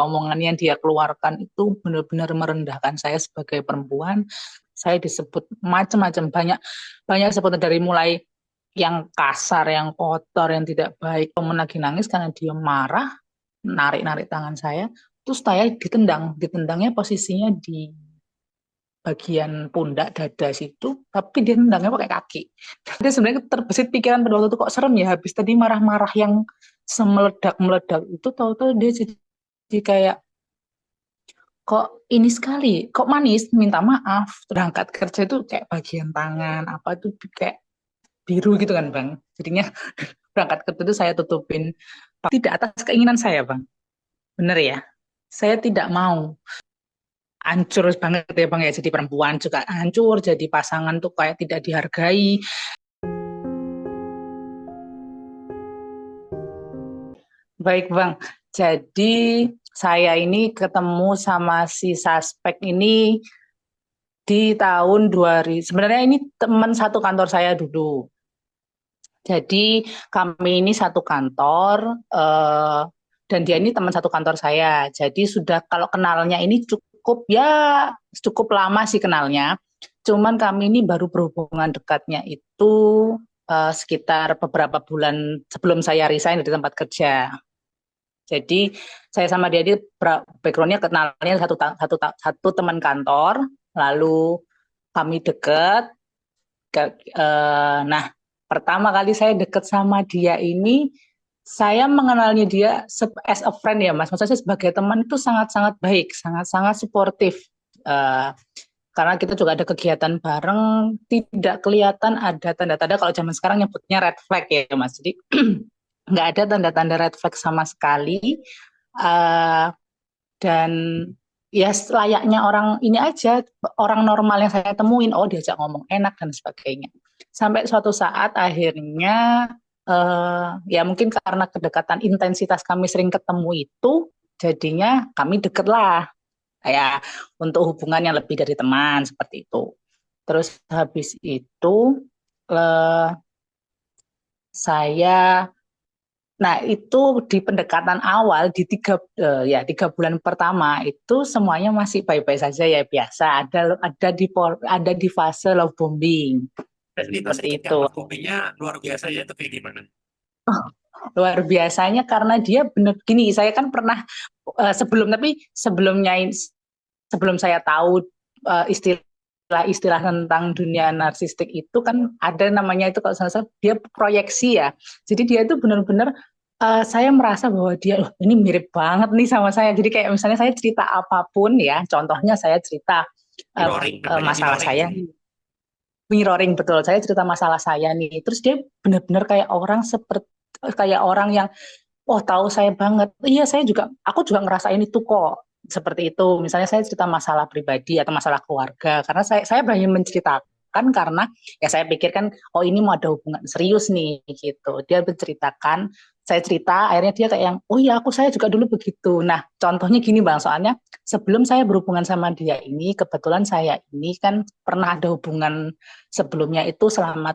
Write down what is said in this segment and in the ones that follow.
omongan yang dia keluarkan itu benar-benar merendahkan saya sebagai perempuan. Saya disebut macam-macam, banyak banyak sebutan dari mulai yang kasar, yang kotor, yang tidak baik. Temen lagi nangis karena dia marah, narik-narik tangan saya, terus saya ditendang. Ditendangnya posisinya di bagian pundak dada situ, tapi dia nendangnya pakai kaki. Dia sebenarnya terbesit pikiran pada waktu itu kok serem ya, habis tadi marah-marah yang semeledak-meledak itu, tahu-tahu dia jadi kayak kok ini sekali, kok manis, minta maaf. Berangkat kerja itu kayak bagian tangan apa tuh kayak biru gitu kan Bang. Jadinya berangkat kerja itu saya tutupin. Tidak atas keinginan saya Bang. Bener ya. Saya tidak mau hancur banget ya Bang ya. Jadi perempuan juga hancur, jadi pasangan tuh kayak tidak dihargai. Baik Bang, jadi saya ini ketemu sama si suspek ini di tahun 2000. Sebenarnya ini teman satu kantor saya dulu. Jadi kami ini satu kantor, dan dia ini teman satu kantor saya. Jadi sudah kalau kenalnya ini cukup ya cukup lama sih kenalnya. Cuman kami ini baru berhubungan dekatnya itu sekitar beberapa bulan sebelum saya resign dari tempat kerja. Jadi saya sama dia di backgroundnya kenalnya satu teman kantor, lalu kami deket. Nah, pertama kali saya deket sama dia ini, saya mengenalnya dia as a friend ya Mas. Maksudnya sebagai teman itu sangat-sangat baik, sangat-sangat suportif. Eh, karena kita juga ada kegiatan bareng, tidak kelihatan ada tanda-tanda kalau zaman sekarang nyebutnya red flag ya Mas. Jadi nggak ada tanda-tanda red flag sama sekali. Eh, dan ya layaknya orang ini aja, orang normal yang saya temuin, oh diajak ngomong enak dan sebagainya. Sampai suatu saat akhirnya ya mungkin karena kedekatan intensitas kami sering ketemu itu, jadinya kami deket lah. Kayak untuk hubungan yang lebih dari teman seperti itu. Terus habis itu eh, saya Nah, itu di pendekatan awal di 3 bulan pertama itu semuanya masih baik-baik saja ya biasa. Ada di fase love bombing Dan ini pas seperti ketika itu. kopinya luar biasa ya, tapi gimana? Luar biasanya karena dia benar gini. Saya kan pernah sebelumnya sebelum saya tahu istilah tentang dunia narsistik itu kan ada namanya itu kalau saya dia proyeksi ya. Jadi dia itu benar-benar saya merasa bahwa dia ini mirip banget nih sama saya. Jadi kayak misalnya saya cerita apapun ya, contohnya saya cerita uh, Mirroring, namanya masalah mirroring saya, ya. mirroring betul. Saya cerita masalah saya nih. Terus dia benar-benar kayak orang yang tahu saya banget. Iya, aku juga ngerasain itu kok. Seperti itu. Misalnya saya cerita masalah pribadi atau masalah keluarga. Karena saya berani menceritakan karena ya saya pikirkan, oh ini mau ada hubungan serius nih gitu. Dia menceritakan, saya cerita, akhirnya dia kayak yang, oh iya saya juga dulu begitu. Nah, contohnya gini Bang, soalnya sebelum saya berhubungan sama dia ini, kebetulan saya ini kan pernah ada hubungan sebelumnya itu selama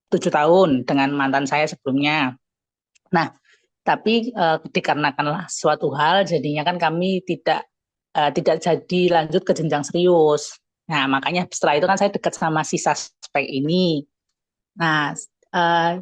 7 tahun dengan mantan saya sebelumnya. Nah, tapi dikarenakan suatu hal jadinya kan kami tidak jadi lanjut ke jenjang serius. Nah, makanya setelah itu kan saya dekat sama si suspek ini. Nah,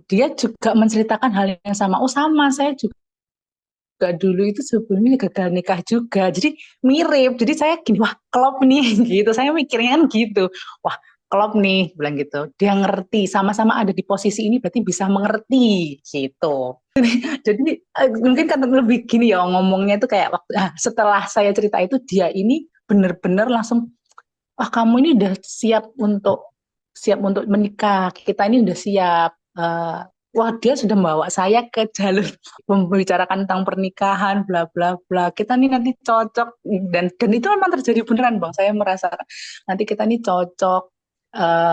dia juga menceritakan hal yang sama. Oh, sama, saya juga dulu itu sebelumnya gagal nikah juga. Jadi mirip. Jadi saya gini, wah, klop nih gitu. Saya mikirnya kan gitu. Wah, klop nih, bilang gitu. Dia ngerti, sama-sama ada di posisi ini berarti bisa mengerti gitu. Jadi mungkin kan lebih gini ya ngomongnya itu kayak setelah saya cerita itu dia ini benar-benar langsung kamu ini udah siap untuk menikah, kita ini udah siap. Wah dia sudah membawa saya ke jalur membicarakan tentang pernikahan bla bla bla, kita nih nanti cocok. Dan itu memang terjadi beneran Bang, saya merasa nanti kita nih cocok,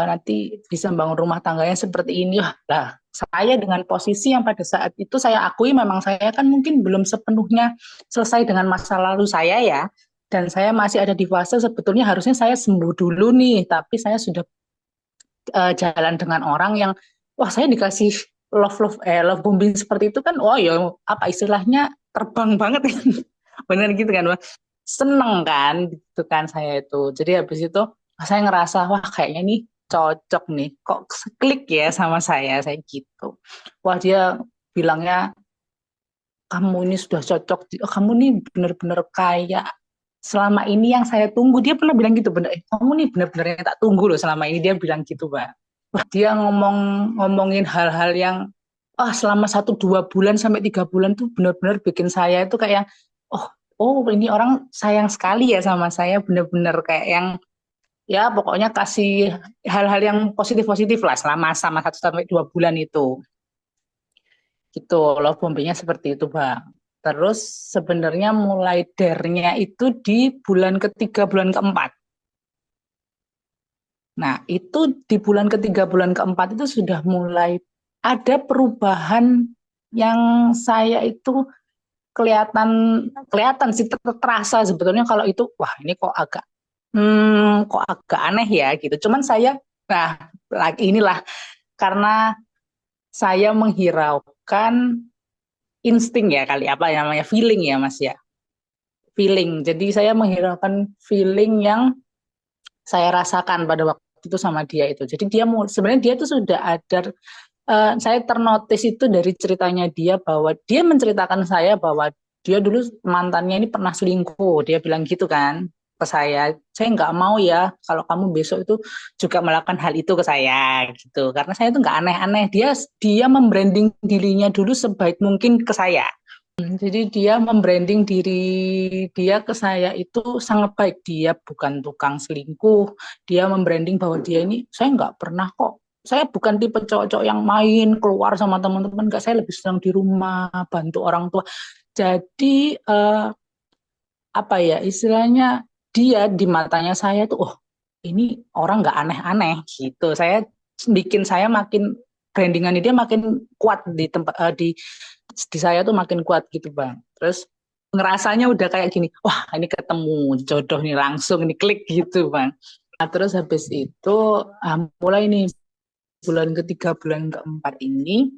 nanti bisa membangun rumah tangganya seperti ini. Wah lah, saya dengan posisi yang pada saat itu saya akui memang saya kan mungkin belum sepenuhnya selesai dengan masa lalu saya ya, dan saya masih ada di fase sebetulnya harusnya saya sembuh dulu nih, tapi saya sudah jalan dengan orang yang wah saya dikasih love bombing seperti itu kan, wah ya apa istilahnya terbang banget ya. bener gitu kan Bang. Seneng kan gitu kan saya itu. Jadi habis itu saya ngerasa wah kayaknya nih cocok nih, kok klik ya sama saya gitu. Wah dia bilangnya kamu ini sudah cocok, kamu nih bener-bener kayak selama ini yang saya tunggu. Dia pernah bilang gitu, bener, kamu nih bener-bener yang tak tunggu loh selama ini, dia bilang gitu Mbak. Wah dia ngomongin hal-hal yang selama 1 2 bulan sampai 3 bulan tuh bener-bener bikin saya itu kayak oh oh ini orang sayang sekali ya sama saya, bener-bener kayak yang ya pokoknya kasih hal-hal yang positif-positif lah selama sama 1 sampai 2 bulan itu. Gitu, love bombingnya seperti itu, Bang. Terus sebenarnya mulai dernya itu di bulan ketiga, bulan keempat. Nah, itu di bulan ketiga, bulan keempat itu sudah mulai ada perubahan yang saya itu kelihatan kelihatan sih terasa sebetulnya kalau itu wah ini kok agak aneh ya gitu. Cuman saya nah lagi inilah karena saya menghiraukan insting ya kali apa yang namanya feeling ya Mas ya, feeling. Jadi saya menghiraukan feeling yang saya rasakan pada waktu itu sama dia itu. Jadi sebenarnya dia itu sudah ada saya ternotis itu dari ceritanya dia bahwa dia menceritakan saya bahwa dia dulu mantannya ini pernah selingkuh. Dia bilang gitu kan ke saya nggak mau ya kalau kamu besok itu juga melakukan hal itu ke saya gitu. Karena saya itu nggak aneh-aneh. Dia membranding dirinya dulu sebaik mungkin ke saya. Jadi dia membranding diri dia ke saya itu sangat baik. Dia bukan tukang selingkuh. Dia membranding bahwa dia ini, saya nggak pernah kok. Saya bukan tipe cowok-cowok yang main, keluar sama teman-teman. Nggak, saya lebih senang di rumah, bantu orang tua. Jadi, apa ya, istilahnya dia di matanya saya tuh, oh ini orang nggak aneh-aneh gitu. Bikin saya makin, brandingannya dia makin kuat di tempat, di saya tuh makin kuat gitu Bang. Terus ngerasanya udah kayak gini, wah ini ketemu jodoh nih langsung ini klik gitu Bang. Nah, terus habis itu mulai nih bulan ketiga bulan keempat ini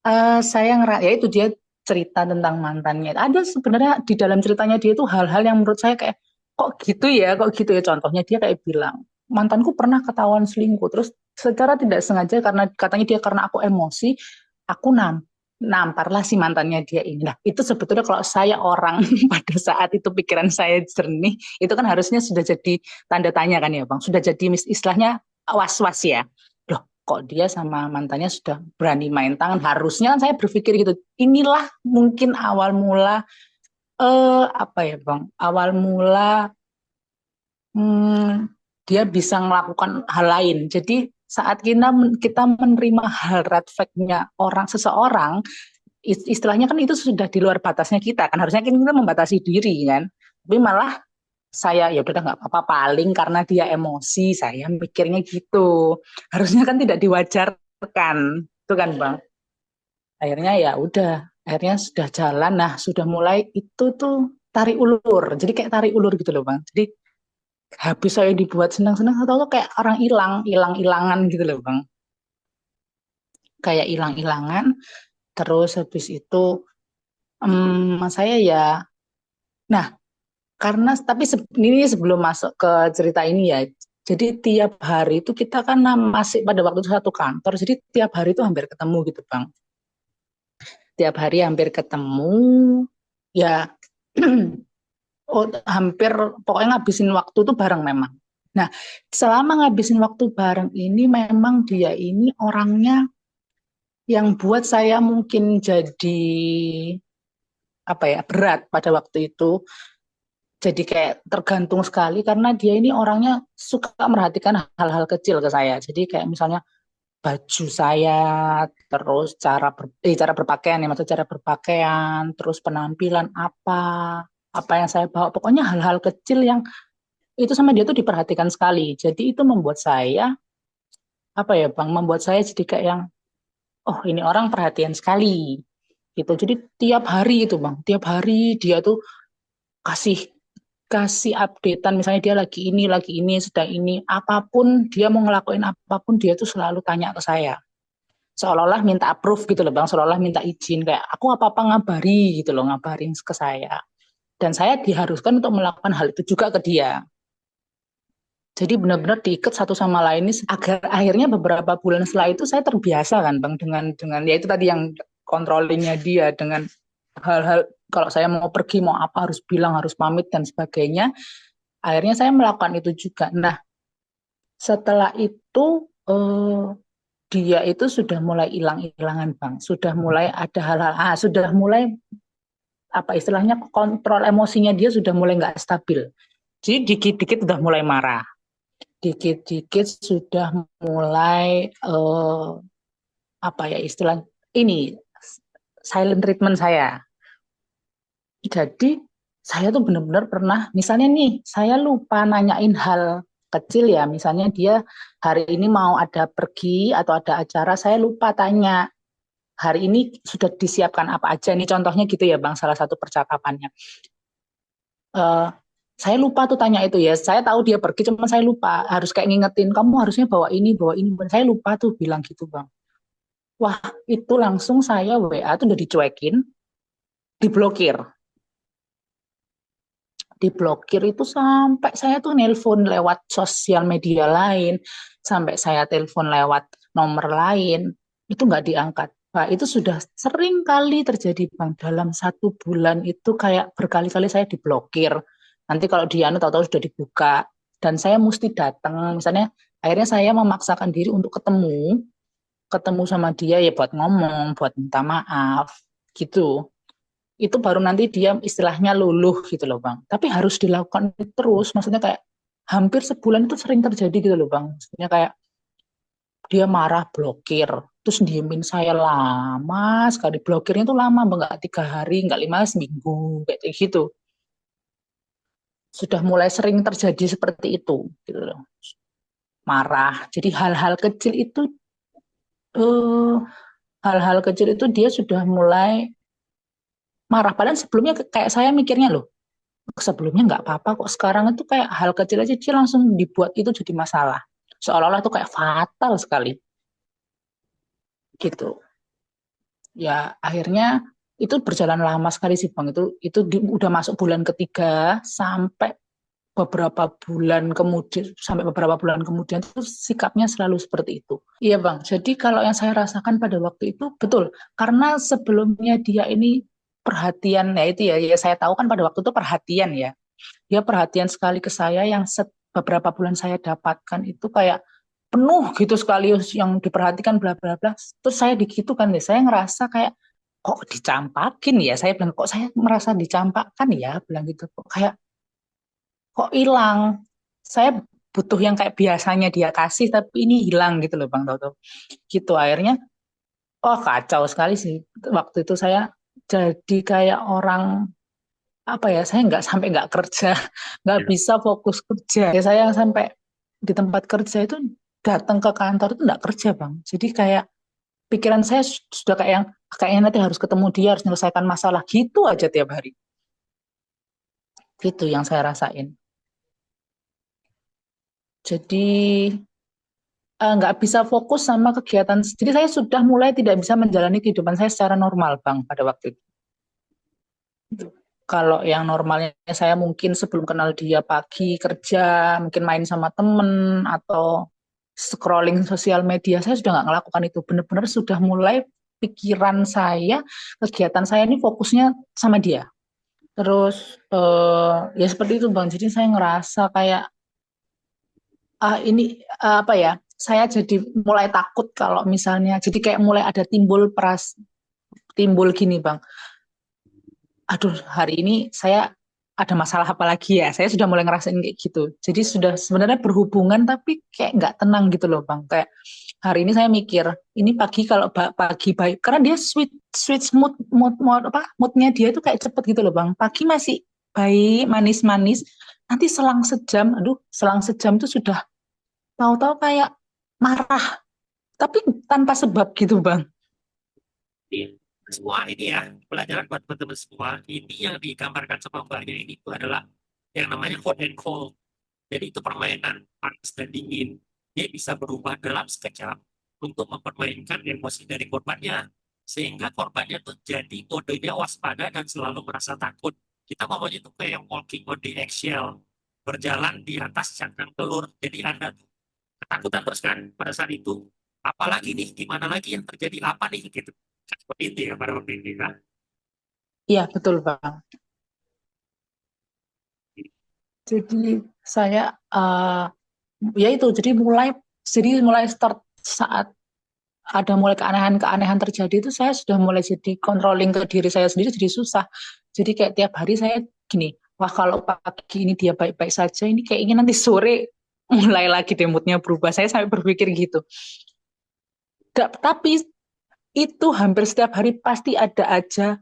ya itu dia cerita tentang mantannya. Ada sebenarnya di dalam ceritanya dia itu hal-hal yang menurut saya kayak kok gitu ya. Contohnya dia kayak bilang mantanku pernah ketahuan selingkuh. Terus secara tidak sengaja karena katanya dia karena aku emosi, aku namparlah si mantannya dia ini. Nah, itu sebetulnya kalau saya orang pada saat itu pikiran saya jernih, itu kan harusnya sudah jadi tanda tanya kan ya Bang. Sudah jadi istilahnya was-was ya. Loh, kok dia sama mantannya sudah berani main tangan? Harusnya kan saya berpikir gitu. Inilah mungkin awal mula apa ya Bang? Awal mula hmm, dia bisa melakukan hal lain. Jadi saat kita menerima hal red flag-nya seseorang, istilahnya kan itu sudah di luar batasnya kita kan, harusnya kita membatasi diri kan, tapi malah saya ya udah nggak apa-apa paling karena dia emosi, saya mikirnya gitu, harusnya kan tidak diwajarkan itu kan Bang. Akhirnya ya udah, akhirnya sudah jalan, nah sudah mulai itu tuh tarik ulur, jadi kayak tarik ulur gitu loh Bang. Jadi habis saya dibuat senang-senang, atau kayak orang hilang-hilangan gitu loh Bang, kayak hilang-hilangan. Terus habis itu saya ya, nah karena tapi ini sebelum masuk ke cerita ini ya, jadi tiap hari itu kita kan masih pada waktu itu satu kantor, jadi tiap hari itu hampir ketemu gitu Bang, tiap hari hampir ketemu ya. Oh, hampir pokoknya ngabisin waktu tuh bareng memang. Nah, selama ngabisin waktu bareng ini memang dia ini orangnya yang buat saya mungkin jadi apa ya, berat pada waktu itu. Jadi kayak tergantung sekali karena dia ini orangnya suka merhatikan hal-hal kecil ke saya. Jadi kayak misalnya baju saya, terus cara berpakaian ya, maksudnya cara berpakaian, terus penampilan apa yang saya bawa. Pokoknya hal-hal kecil yang itu sama dia tuh diperhatikan sekali. Jadi itu membuat saya apa ya Bang, membuat saya jadi kayak yang oh ini orang perhatian sekali gitu. Jadi tiap hari itu Bang, tiap hari dia tuh kasih kasih updatean, misalnya dia lagi ini, sedang ini, apapun dia mau ngelakuin apapun dia tuh selalu tanya ke saya. Seolah-olah minta approve gitu loh Bang, seolah-olah minta izin kayak aku apa-apa ngabari gitu loh, ngabarin ke saya. Dan saya diharuskan untuk melakukan hal itu juga ke dia. Jadi benar-benar diikat satu sama lain ini agar akhirnya beberapa bulan setelah itu saya terbiasa kan Bang dengan ya itu tadi yang controllingnya dia dengan hal-hal kalau saya mau pergi mau apa harus bilang harus pamit dan sebagainya. Akhirnya saya melakukan itu juga. Nah, setelah itu dia itu sudah mulai hilang-hilangan Bang. Sudah mulai ada hal-hal sudah mulai apa istilahnya kontrol emosinya dia sudah mulai nggak stabil. Jadi dikit-dikit udah mulai marah, dikit-dikit sudah mulai apa ya istilah ini silent treatment saya. Jadi saya tuh benar-benar pernah, misalnya nih, saya lupa nanyain hal kecil ya, misalnya dia hari ini mau ada pergi atau ada acara, saya lupa tanya hari ini sudah disiapkan apa aja. Ini contohnya gitu ya Bang, salah satu percakapannya. Eh, saya lupa tuh tanya itu ya. Saya tahu dia pergi, cuma saya lupa. Harus kayak ngingetin, kamu harusnya bawa ini, bawa ini. Saya lupa tuh bilang gitu Bang. Wah, itu langsung saya WA tuh udah dicuekin, diblokir. Diblokir itu sampai saya tuh nelpon lewat sosial media lain, sampai saya telepon lewat nomor lain, itu nggak diangkat. Nah, itu sudah sering kali terjadi Bang. Dalam 1 bulan itu kayak berkali-kali saya diblokir. Nanti kalau dia tahu-tahu sudah dibuka dan saya mesti datang. Misalnya akhirnya saya memaksakan diri untuk ketemu sama dia ya buat ngomong, buat minta maaf gitu. Itu baru nanti dia istilahnya luluh gitu loh Bang. Tapi harus dilakukan terus, maksudnya kayak hampir sebulan itu sering terjadi gitu loh Bang. Maksudnya kayak dia marah blokir, terus diemin saya lama sekali. Blokirnya itu lama, nggak 3 hari, nggak 5, seminggu, kayak gitu. Sudah mulai sering terjadi seperti itu, gitu loh. Marah. Jadi eh, hal-hal kecil itu dia sudah mulai marah. Padahal sebelumnya kayak saya mikirnya loh, sebelumnya nggak apa-apa kok sekarang itu kayak hal kecil aja dia langsung dibuat itu jadi masalah seolah-olah itu kayak fatal sekali gitu ya akhirnya itu berjalan lama sekali sih Bang udah masuk bulan ketiga sampai beberapa bulan kemudian itu sikapnya selalu seperti itu. Iya Bang, jadi kalau yang saya rasakan pada waktu itu betul karena sebelumnya dia ini perhatian ya itu ya saya tahu kan pada waktu itu perhatian ya. Dia perhatian sekali ke saya yang beberapa bulan saya dapatkan itu kayak penuh gitu sekaligus yang diperhatikan bla bla bla. Terus saya digitu kan deh, saya ngerasa kayak kok dicampakin ya. Saya bilang kok saya merasa dicampakkan ya, bilang gitu. Kok hilang. Saya butuh yang kayak biasanya dia kasih tapi ini hilang gitu loh Bang Toto. Gitu akhirnya oh kacau sekali sih. Waktu itu saya jadi kayak orang apa ya saya nggak kerja nggak Ya. bisa fokus kerja ya saya sampai di tempat kerja itu datang ke kantor itu nggak kerja bang jadi kayak pikiran saya sudah kayak yang kayaknya nanti harus ketemu dia harus menyelesaikan masalah gitu aja tiap hari gitu yang saya rasain jadi nggak bisa fokus sama kegiatan jadi saya sudah mulai tidak bisa menjalani kehidupan saya secara normal bang pada waktu itu. Kalau yang normalnya saya mungkin sebelum kenal dia pagi kerja, mungkin main sama temen atau scrolling sosial media, saya sudah nggak ngelakukan itu. Benar-benar sudah mulai pikiran saya, kegiatan saya ini fokusnya sama dia. Terus ya seperti itu Bang. Jadi saya ngerasa kayak ini apa ya? Saya jadi mulai takut kalau misalnya, jadi kayak mulai ada timbul gini Bang aduh hari ini saya ada masalah apa lagi ya? Saya sudah mulai ngerasain kayak gitu. Jadi sudah sebenarnya berhubungan tapi kayak nggak tenang gitu loh Bang. Kayak hari ini saya mikir, ini pagi kalau pagi baik karena dia switch moodnya dia itu kayak cepet gitu loh Bang. Pagi masih baik, manis-manis. Nanti selang sejam itu sudah tahu-tahu kayak marah, tapi tanpa sebab gitu Bang. Jadi, semua ini ya, pelajaran buat teman-teman semua. Ini yang digambarkan sama mbaknya ini itu adalah yang namanya hot and cold. Jadi itu permainan panas dan dingin. Dia bisa berubah dalam sekejap untuk mempermainkan emosi dari korbannya. Sehingga korbannya tuh jadi kodenya waspada dan selalu merasa takut. Kita maunya itu kayak walking on the eggshell, berjalan di atas cangkang telur. Jadi Anda tuh ketakutan terus kan pada saat itu. Apalagi nih, gimana lagi yang terjadi apa nih gitu. Seperti itu ya pada waktu itu kan. Iya, betul Bang. Jadi saya ya itu jadi mulai start saat ada mulai keanehan-keanehan terjadi itu saya sudah mulai jadi controlling ke diri saya sendiri jadi susah. Jadi kayak tiap hari saya gini, wah kalau pagi ini dia baik-baik saja, ini kayaknya nanti sore mulai lagi deh moodnya berubah. Saya sampai berpikir gitu. Tapi itu hampir setiap hari pasti ada aja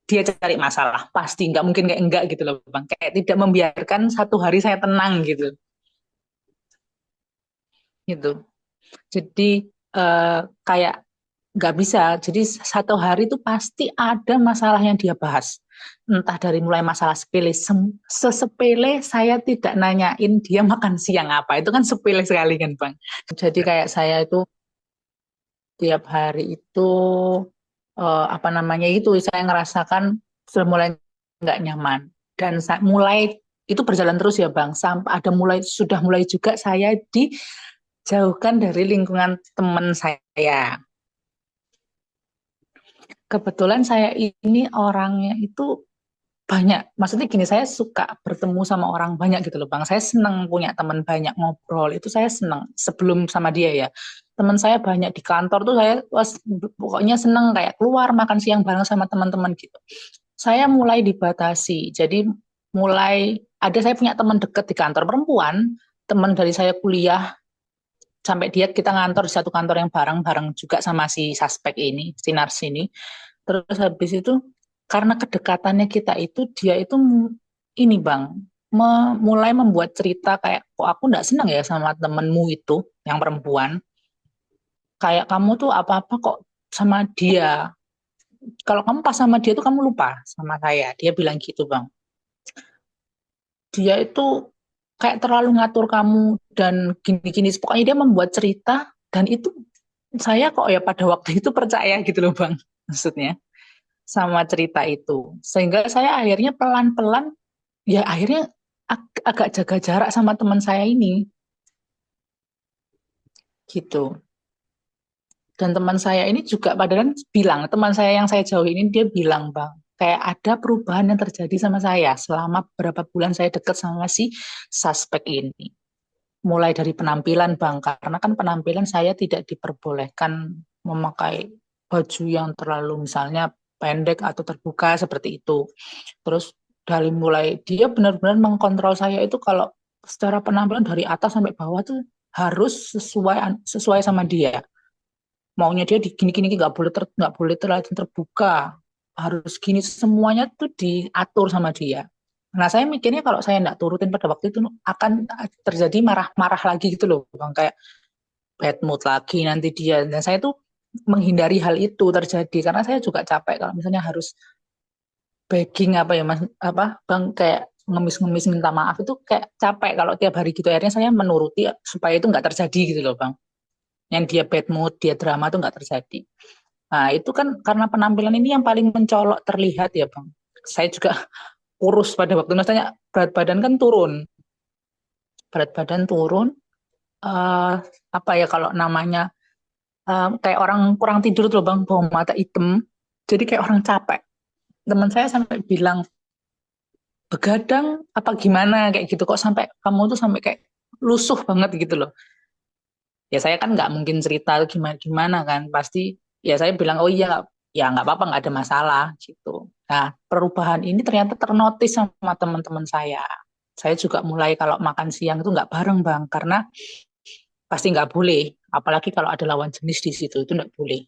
dia cari masalah. Pasti nggak mungkin kayak enggak gitu loh Bang. Kayak tidak membiarkan satu hari saya tenang gitu. Gitu. Jadi kayak nggak bisa. Jadi satu hari itu pasti ada masalah yang dia bahas. Entah dari mulai masalah sepele, sesepele saya tidak nanyain dia makan siang apa. Itu kan sepele sekali kan, Bang. Jadi Ya. kayak saya itu tiap hari itu apa namanya itu saya ngerasakan sudah mulai nggak nyaman dan mulai itu berjalan terus ya, Bang. Sampai sudah mulai juga saya dijauhkan dari lingkungan teman saya. Kebetulan saya ini orangnya itu banyak, maksudnya gini, saya suka bertemu sama orang banyak gitu loh Bang. Saya senang punya teman banyak ngobrol, itu saya senang sebelum sama dia ya. Teman saya banyak di kantor tuh saya pokoknya senang kayak keluar makan siang bareng sama teman-teman gitu. Saya mulai dibatasi, jadi mulai ada saya punya teman dekat di kantor perempuan, teman dari saya kuliah sampai dia kita ngantor di satu kantor yang bareng-bareng juga sama si suspek ini, si Nars ini. Terus habis itu karena kedekatannya kita itu dia itu ini Bang mulai membuat cerita kayak kok aku nggak senang ya sama temenmu itu yang perempuan. Kayak kamu tuh apa-apa kok sama dia. Kalau kamu pas sama dia tuh kamu lupa sama saya. Dia bilang gitu Bang. Dia itu kayak terlalu ngatur kamu dan gini-gini. Pokoknya dia membuat cerita dan itu saya kok ya pada waktu itu percaya gitu loh Bang. Maksudnya sama cerita itu. Sehingga saya akhirnya pelan-pelan, ya akhirnya agak jaga jarak sama teman saya ini, gitu. Dan teman saya ini juga padahal bilang, teman saya yang saya jauh ini dia bilang, Bang, kayak ada perubahan yang terjadi sama saya selama beberapa bulan saya dekat sama si suspek ini. Mulai dari penampilan, Bang, karena kan penampilan saya tidak diperbolehkan memakai baju yang terlalu misalnya pendek atau terbuka seperti itu. Terus dari mulai dia benar-benar mengkontrol saya itu kalau secara penampilan dari atas sampai bawah tuh harus sesuai sesuai sama dia. Maunya dia di gini-gini nggak boleh terlalu terbuka, harus gini semuanya tuh diatur sama dia. Nah saya mikirnya kalau saya nggak turutin pada waktu itu akan terjadi marah-marah lagi gitu loh, bang kayak bad mood lagi nanti dia. Dan saya tuh menghindari hal itu terjadi karena saya juga capek kalau misalnya harus begging apa ya mas apa bang kayak ngemis-ngemis minta maaf itu kayak capek kalau tiap hari gitu akhirnya saya menuruti supaya itu nggak terjadi gitu loh bang yang dia bad mood dia drama tuh nggak terjadi. Nah itu kan karena penampilan ini yang paling mencolok terlihat ya bang, saya juga kurus pada waktu maksudnya berat badan kan turun, berat badan turun, eh apa ya kalau namanya kayak orang kurang tidur tuh loh bang, bawah mata hitam, jadi kayak orang capek. Teman saya sampai bilang begadang apa gimana kayak gitu kok sampai kamu tuh sampai kayak lusuh banget gitu loh. Ya saya kan nggak mungkin cerita gimana gimana kan, pasti ya saya bilang oh iya ya nggak apa-apa nggak ada masalah gitu. Nah perubahan ini ternyata ternotis sama teman-teman saya. Saya juga mulai kalau makan siang itu nggak bareng bang karena pasti nggak boleh, apalagi kalau ada lawan jenis di situ itu nggak boleh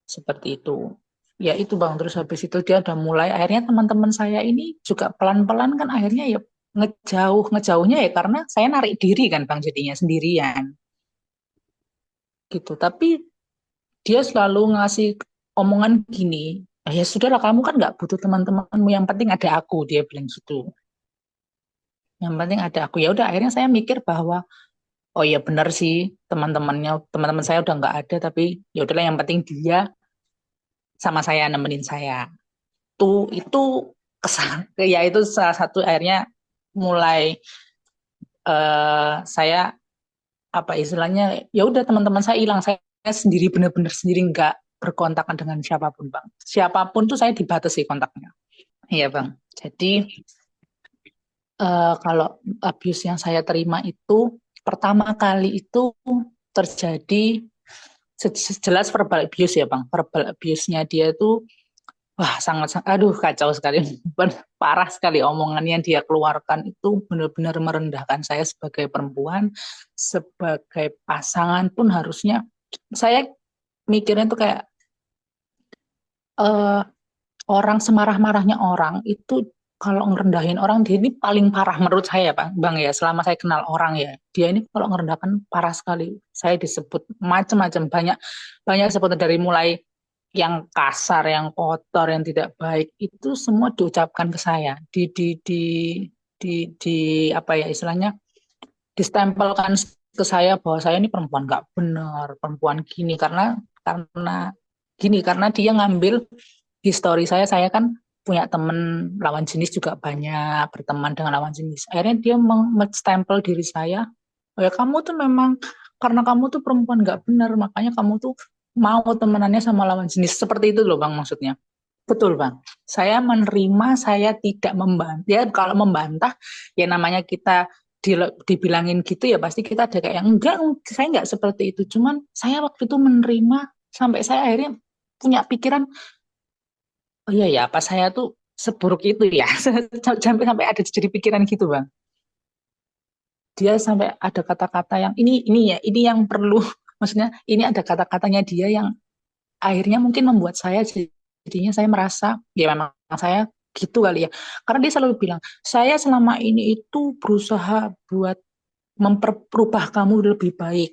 seperti itu. Ya itu bang, terus habis itu dia udah mulai akhirnya teman-teman saya ini juga pelan-pelan kan akhirnya ya ngejauhnya ya karena saya narik diri kan bang jadinya sendirian gitu. Tapi dia selalu ngasih omongan gini, "Ah, ya sudahlah kamu kan nggak butuh teman-temanmu, yang penting ada aku," dia bilang gitu. Yang penting ada aku. Ya udah akhirnya saya mikir bahwa oh ya benar sih teman-teman saya udah nggak ada tapi ya udahlah yang penting dia sama saya nemenin saya. Itu kesan ya itu salah satu akhirnya mulai saya apa istilahnya ya udah teman-teman saya hilang, saya sendiri benar-benar sendiri nggak berkontakan dengan siapapun bang, siapapun tuh saya dibatasi kontaknya. Iya bang, jadi kalau abuse yang saya terima itu pertama kali itu terjadi jelas verbal abuse ya bang, verbal abuse-nya dia itu wah sangat, aduh kacau sekali, parah sekali omongan yang dia keluarkan itu benar-benar merendahkan saya sebagai perempuan, sebagai pasangan pun harusnya saya mikirnya tuh kayak eh, orang semarah-marahnya orang itu kalau ngerendahin orang dia ini paling parah menurut saya bang ya selama saya kenal orang ya dia ini kalau ngerendahkan parah sekali. Saya disebut macam-macam, banyak banyak sebutan dari mulai yang kasar, yang kotor, yang tidak baik itu semua diucapkan ke saya, di apa ya istilahnya distempelkan ke saya bahwa saya ini perempuan nggak benar, perempuan gini karena gini karena dia ngambil histori saya kan punya temen lawan jenis juga banyak, berteman dengan lawan jenis. Akhirnya dia menstempel diri saya, oh ya kamu tuh memang karena kamu tuh perempuan nggak benar, makanya kamu tuh mau temenannya sama lawan jenis. Seperti itu loh Bang maksudnya. Betul Bang. Saya menerima, saya tidak membantah. Ya kalau membantah, ya namanya kita dibilangin gitu ya pasti kita ada kayak yang enggak, saya enggak seperti itu. Cuman saya waktu itu menerima sampai saya akhirnya punya pikiran, oh iya ya, apa saya tuh seburuk itu ya? Sampai sampai ada jadi pikiran gitu, Bang. Dia sampai ada kata-kata yang ini ya, ini yang perlu maksudnya ini ada kata-katanya dia yang akhirnya mungkin membuat saya jadinya saya merasa ya memang saya gitu kali ya. Karena dia selalu bilang, "Saya selama ini itu berusaha buat memperubah kamu lebih baik.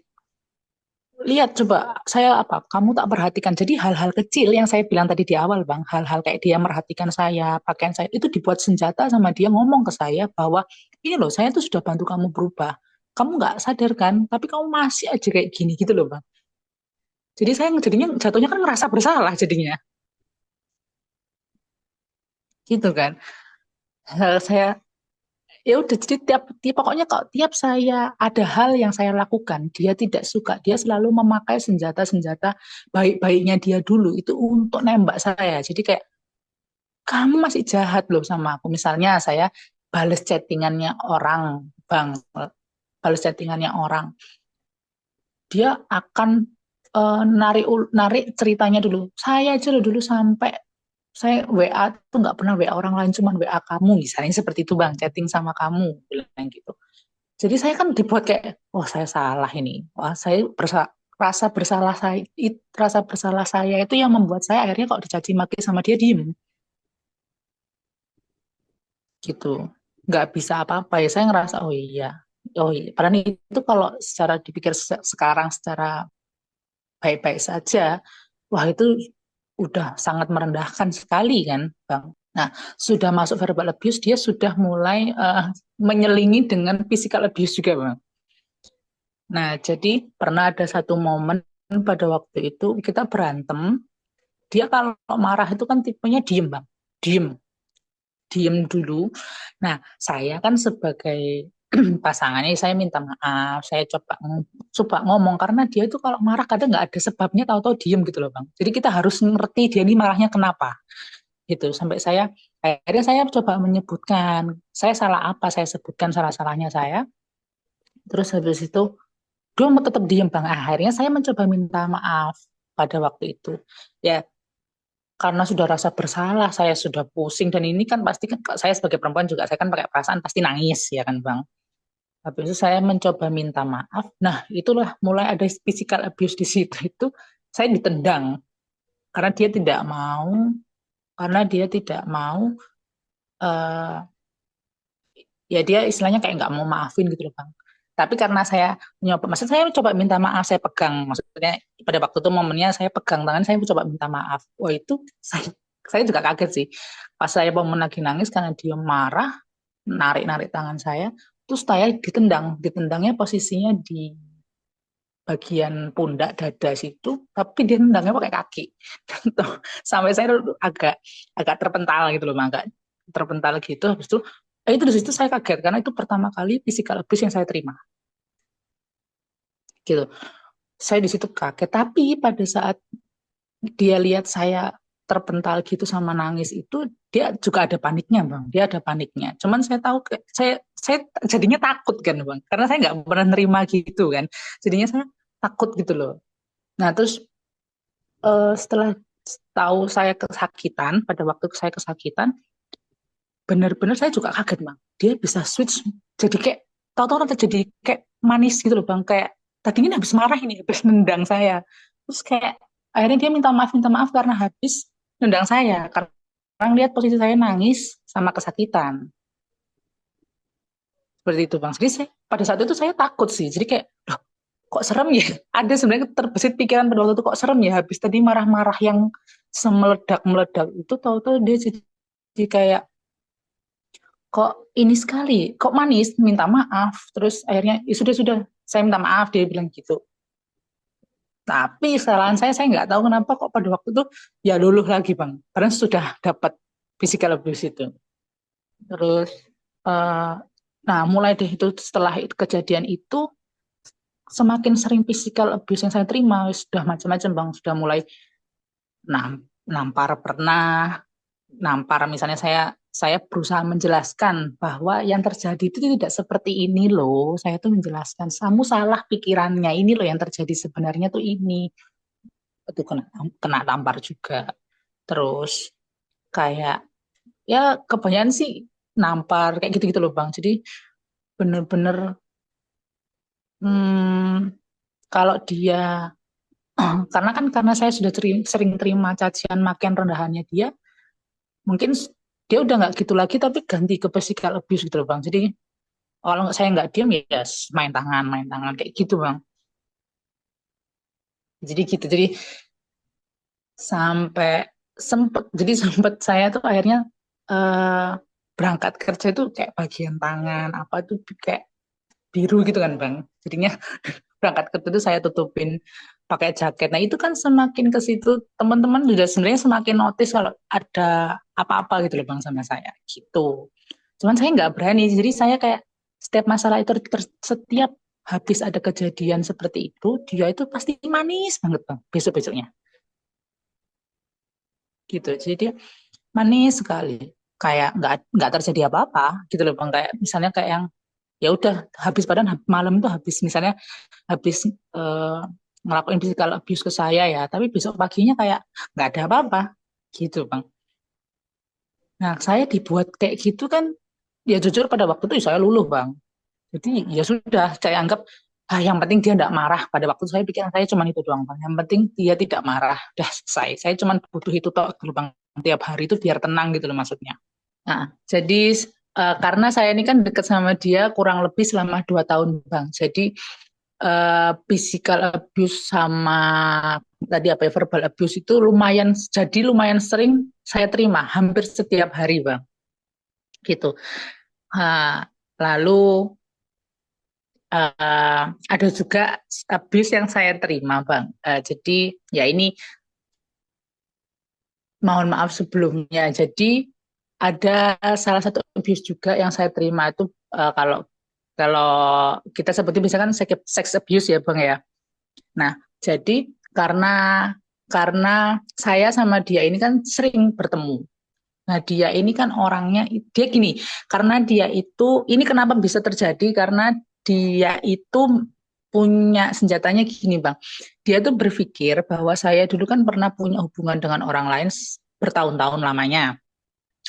Lihat coba saya apa kamu tak perhatikan." Jadi hal-hal kecil yang saya bilang tadi di awal bang, hal-hal kayak dia merhatikan saya, pakaian saya itu dibuat senjata sama dia ngomong ke saya bahwa ini loh saya tuh sudah bantu kamu berubah, kamu nggak sadar kan tapi kamu masih aja kayak gini gitu loh bang. Jadi saya jadinya jatuhnya kan merasa bersalah jadinya gitu kan. Saya ya udah jadi tiap pokoknya kok tiap saya ada hal yang saya lakukan dia tidak suka, dia selalu memakai senjata-senjata baik-baiknya dia dulu itu untuk nembak saya. Jadi kayak kamu masih jahat loh sama aku, misalnya saya bales chattingannya orang bang, bales chattingannya orang, dia akan narik ceritanya dulu. Saya aja loh dulu sampai saya WA tuh nggak pernah WA orang lain, cuman WA kamu misalnya seperti itu bang, chatting sama kamu bilang gitu. Jadi saya kan dibuat kayak, wah saya salah ini, wah saya rasa bersalah saya, rasa bersalah saya itu yang membuat saya akhirnya kok dicaci maki sama dia diem gitu, nggak bisa apa-apa ya saya ngerasa oh iya. Padahal itu kalau secara dipikir sekarang secara baik-baik saja, wah itu udah sangat merendahkan sekali kan bang. Nah sudah masuk verbal abuse dia sudah mulai menyelingi dengan physical abuse juga bang. Nah, jadi pernah ada satu momen pada waktu itu kita berantem. Dia kalau marah itu kan tipenya diem, Bang. Diem, diem dulu. Nah, saya kan sebagai pasangannya, saya minta maaf. Saya coba ngomong karena dia itu kalau marah kadang nggak ada sebabnya, tahu-tahu diem gitu loh, Bang. Jadi kita harus ngerti dia ini marahnya kenapa, gitu. Sampai saya akhirnya saya coba menyebutkan saya salah apa, saya sebutkan salah-salahnya saya. Terus habis itu dia mau tetap diem bang. Akhirnya saya mencoba minta maaf pada waktu itu. Ya karena sudah rasa bersalah, saya sudah pusing dan ini kan pasti kan saya sebagai perempuan juga saya kan pakai perasaan pasti nangis ya kan bang. Habis itu saya mencoba minta maaf. Nah itulah mulai ada physical abuse di situ itu saya ditendang karena dia tidak mau, karena dia tidak mau eh, ya dia istilahnya kayak nggak mau maafin gitu loh bang. Tapi karena saya nyoba, maksud saya coba minta maaf, saya pegang, maksudnya pada waktu itu momennya saya pegang tangan, saya coba minta maaf. Wah itu saya juga kaget sih. Pas saya mau lagi nangis karena dia marah, narik-narik tangan saya, terus saya ditendangnya posisinya di bagian pundak dada situ, tapi dia nendangnya pakai kaki. Tuh, sampai saya agak agak terpental gitu loh, agak terpental gitu. Habis itu di situ saya kaget karena itu pertama kali physical abuse yang saya terima gitu. Saya di situ kaget. Tapi pada saat dia lihat saya terpental gitu sama nangis itu, dia juga ada paniknya bang. Dia ada paniknya. Cuman saya tahu saya jadinya takut kan bang, karena saya nggak pernah nerima gitu kan. Jadinya saya takut gitu loh. Nah terus setelah tahu saya kesakitan, pada waktu saya kesakitan, benar-benar saya juga kaget bang. Dia bisa switch jadi kayak tahu-tahu nanti jadi kayak manis gitu loh bang. Kayak tadinya habis marah ini, habis nendang saya. Terus kayak akhirnya dia minta maaf karena habis nendang saya. Karena lihat posisi saya nangis sama kesakitan. Seperti itu bang. Jadi pada saat itu saya takut sih. Jadi kayak, loh, kok serem ya? Ada sebenarnya terbesit pikiran pada waktu itu kok serem ya? Habis tadi marah-marah yang semeledak-meledak itu tahu-tahu dia jadi kayak kok ini sekali, kok manis, minta maaf. Terus akhirnya, ya sudah, saya minta maaf, dia bilang gitu. Tapi kesalahan saya nggak tahu kenapa kok pada waktu itu ya luluh lagi bang. Karena sudah dapat physical abuse itu. Terus, eh, nah mulai deh itu setelah kejadian itu, semakin sering physical abuse yang saya terima, sudah macam-macam bang. Sudah mulai nampar pernah, nampar misalnya saya berusaha menjelaskan bahwa yang terjadi itu tidak seperti ini loh. Saya tuh menjelaskan, kamu salah pikirannya. Ini loh yang terjadi sebenarnya tuh ini. Itu kena tampar juga. Terus kayak ya kebanyakan sih nampar kayak gitu-gitu loh Bang. Jadi bener-bener hmm, kalau dia karena saya sudah sering terima cacian makian rendahannya dia, mungkin dia udah nggak gitu lagi tapi ganti ke physical abuse gitu loh Bang. Jadi kalau saya nggak diem ya main tangan kayak gitu bang. Jadi gitu. Jadi sampai jadi sempet saya tuh akhirnya eh, berangkat kerja itu kayak bagian tangan apa tuh kayak biru gitu kan bang. Jadinya berangkat kerja itu saya tutupin pakai jaket. Nah itu kan semakin ke situ teman-teman juga sebenarnya semakin notice kalau ada apa-apa gitu loh bang sama saya gitu. Cuman saya nggak berani. Jadi saya kayak setiap masalah itu setiap habis ada kejadian seperti itu, dia itu pasti manis banget bang. Besok-besoknya gitu. Jadi dia manis sekali. Kayak nggak terjadi apa-apa gitu loh bang. Kayak misalnya kayak yang ya udah habis padahal malam tuh habis misalnya habis eh, ngelakuin physical abuse ke saya ya, tapi besok paginya kayak nggak ada apa-apa gitu bang. Nah saya dibuat kayak gitu kan, ya jujur pada waktu itu saya luluh bang. Jadi ya sudah saya anggap yang penting dia tidak marah. Pada waktu saya pikiran saya cuma itu doang bang. Yang penting dia tidak marah. Udah selesai. Saya cuma butuh itu toh gitu, bang. Tiap hari itu biar tenang gitu loh maksudnya. Nah, jadi karena saya ini kan dekat sama dia kurang lebih selama 2 tahun bang. Jadi physical abuse sama tadi apa ya verbal abuse itu lumayan sering saya terima hampir setiap hari bang. Gitu. Ah, lalu ada juga abuse yang saya terima, Bang. Jadi ya ini mohon maaf sebelumnya. Jadi ada salah satu abuse juga yang saya terima itu kalau kalau kita sebutin misalkan sex abuse ya, Bang ya. Nah, jadi karena saya sama dia ini kan sering bertemu. Nah, dia ini kan orangnya, dia gini, karena dia itu, ini kenapa bisa terjadi, karena dia itu punya senjatanya gini, Bang. Dia tuh berpikir bahwa saya dulu kan pernah punya hubungan dengan orang lain bertahun-tahun lamanya,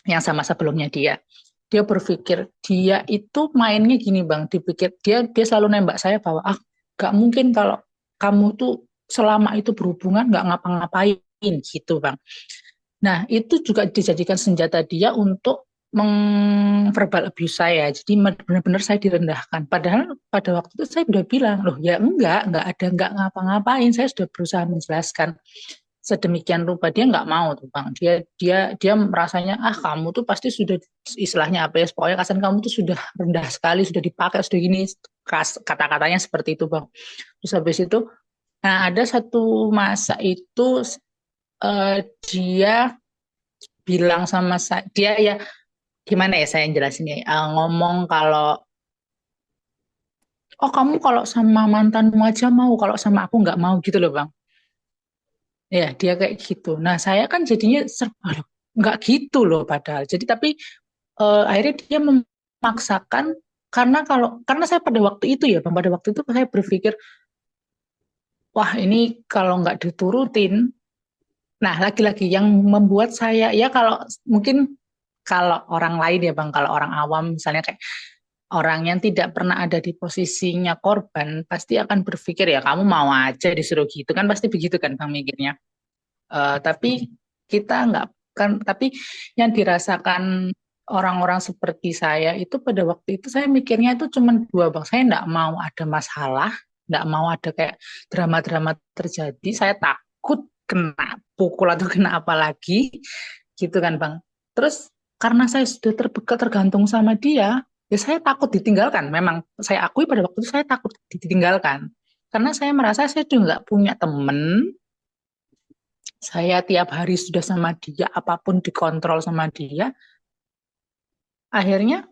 yang sama sebelumnya dia. Dia berpikir, dia itu mainnya gini, Bang. Dia selalu nembak saya bahwa, gak mungkin kalau kamu tuh selama itu berhubungan gak ngapa-ngapain gitu, Bang. Nah, itu juga dijadikan senjata dia untuk mengverbal abuse saya. Jadi benar-benar saya direndahkan. Padahal pada waktu itu saya sudah bilang, loh ya enggak ngapa-ngapain. Saya sudah berusaha menjelaskan sedemikian rupa dia nggak mau tuh Bang. Dia merasanya kamu tuh pasti sudah istilahnya apa ya? Pokoknya kesan kamu tuh sudah rendah sekali, sudah dipakai, sudah gini kata-katanya seperti itu Bang. Terus habis itu, nah ada satu masa itu dia bilang sama saya, dia ya gimana ya saya jelasin ya. Ngomong kalau, oh kamu kalau sama mantanmu aja mau, kalau sama aku nggak mau gitu loh Bang. Ya, dia kayak gitu. Nah, saya kan jadinya serba loh, nggak gitu loh padahal. Jadi tapi akhirnya dia memaksakan karena saya pada waktu itu ya, Bang, pada waktu itu saya berpikir, wah ini kalau nggak diturutin, nah lagi-lagi yang membuat saya ya kalau mungkin kalau orang lain ya Bang, kalau orang awam misalnya kayak orang yang tidak pernah ada di posisinya korban, pasti akan berpikir ya kamu mau aja disuruh gitu kan pasti begitu kan Bang mikirnya. Tapi kita nggak kan, tapi yang dirasakan orang-orang seperti saya itu pada waktu itu saya mikirnya itu cuma dua bang. Saya nggak mau ada masalah, nggak mau ada kayak drama-drama terjadi. Saya takut kena pukul atau kena apa lagi, gitu kan bang. Terus karena saya sudah tergantung sama dia, ya saya takut ditinggalkan. Memang saya akui pada waktu itu saya takut ditinggalkan. Karena saya merasa saya juga nggak punya temen, saya tiap hari sudah sama dia, apapun dikontrol sama dia. Akhirnya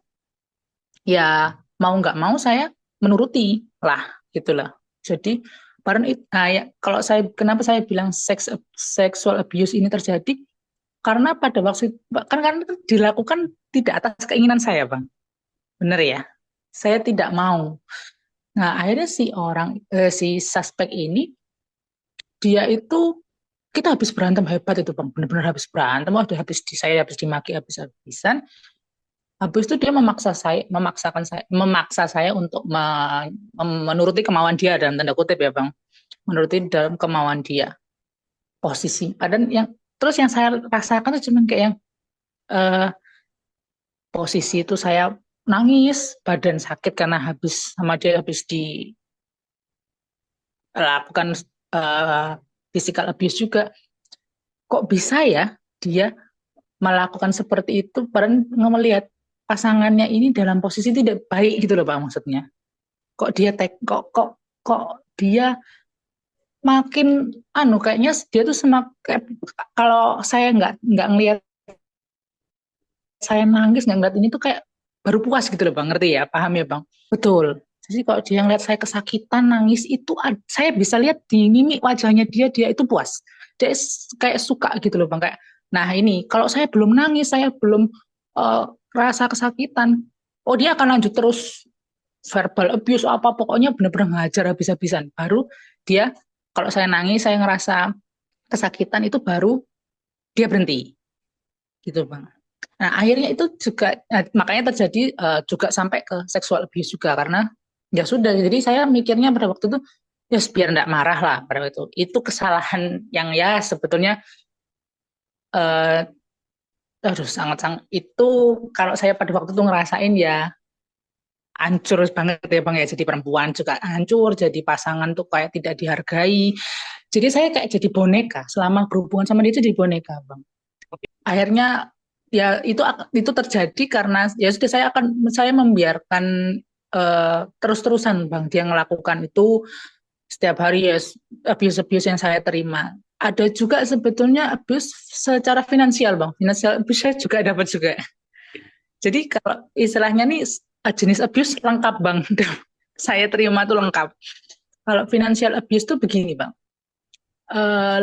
ya mau nggak mau saya menuruti lah, gitulah. Jadi kalau saya kenapa saya bilang sexual abuse ini terjadi karena pada waktu kan karena itu dilakukan tidak atas keinginan saya, Bang. Benar ya? Saya tidak mau. Nah, akhirnya si suspek ini dia itu kita habis berantem hebat itu bang, benar-benar habis berantem, saya habis dimaki habis-habisan. Habis itu dia memaksa saya untuk menuruti kemauan dia dalam tanda kutip ya bang, menuruti dalam kemauan dia posisi. Dan yang terus yang saya rasakan itu cuma kayak yang eh, posisi itu saya nangis, badan sakit karena habis sama dia habis dilakukan eh, physical abuse juga. Kok bisa ya dia melakukan seperti itu padahal melihat pasangannya ini dalam posisi tidak baik gitu loh Pak maksudnya. Kok dia kok dia makin kayaknya dia tuh kayak, kalau saya nggak ngelihat saya nangis nggak ngeliat ini tuh kayak baru puas gitu loh Bang, ngerti ya? Paham ya Bang? Betul. Jadi kalau dia ngeliat saya kesakitan nangis itu saya bisa lihat di mimik wajahnya dia itu puas. Dia kayak suka gitu loh Bang, kayak nah ini kalau saya belum nangis, saya belum eh, rasa kesakitan, oh dia akan lanjut terus verbal abuse apa pokoknya bener-bener ngajar habis-habisan. Baru dia kalau saya nangis, saya ngerasa kesakitan itu baru dia berhenti gitu Bang. Nah, akhirnya itu juga makanya terjadi juga sampai ke sexual abuse juga karena ya sudah. Jadi saya mikirnya pada waktu itu ya biar enggak marah lah pada waktu itu. Itu kesalahan yang ya sebetulnya eh aduh sangat-sangat itu kalau saya pada waktu itu ngerasain ya hancur banget ya Bang ya. Jadi perempuan juga hancur, jadi pasangan tuh kayak tidak dihargai. Jadi saya kayak jadi boneka selama berhubungan sama dia itu jadi boneka Bang. Akhirnya ya itu terjadi karena ya sudah saya membiarkan terus-terusan bang dia ngelakukan itu setiap hari ya abuse yang saya terima. Ada juga sebetulnya abuse secara finansial bang, finansial abuse saya juga dapat juga. Jadi kalau istilahnya nih jenis abuse lengkap bang, saya terima tuh lengkap. Kalau financial abuse tuh begini bang,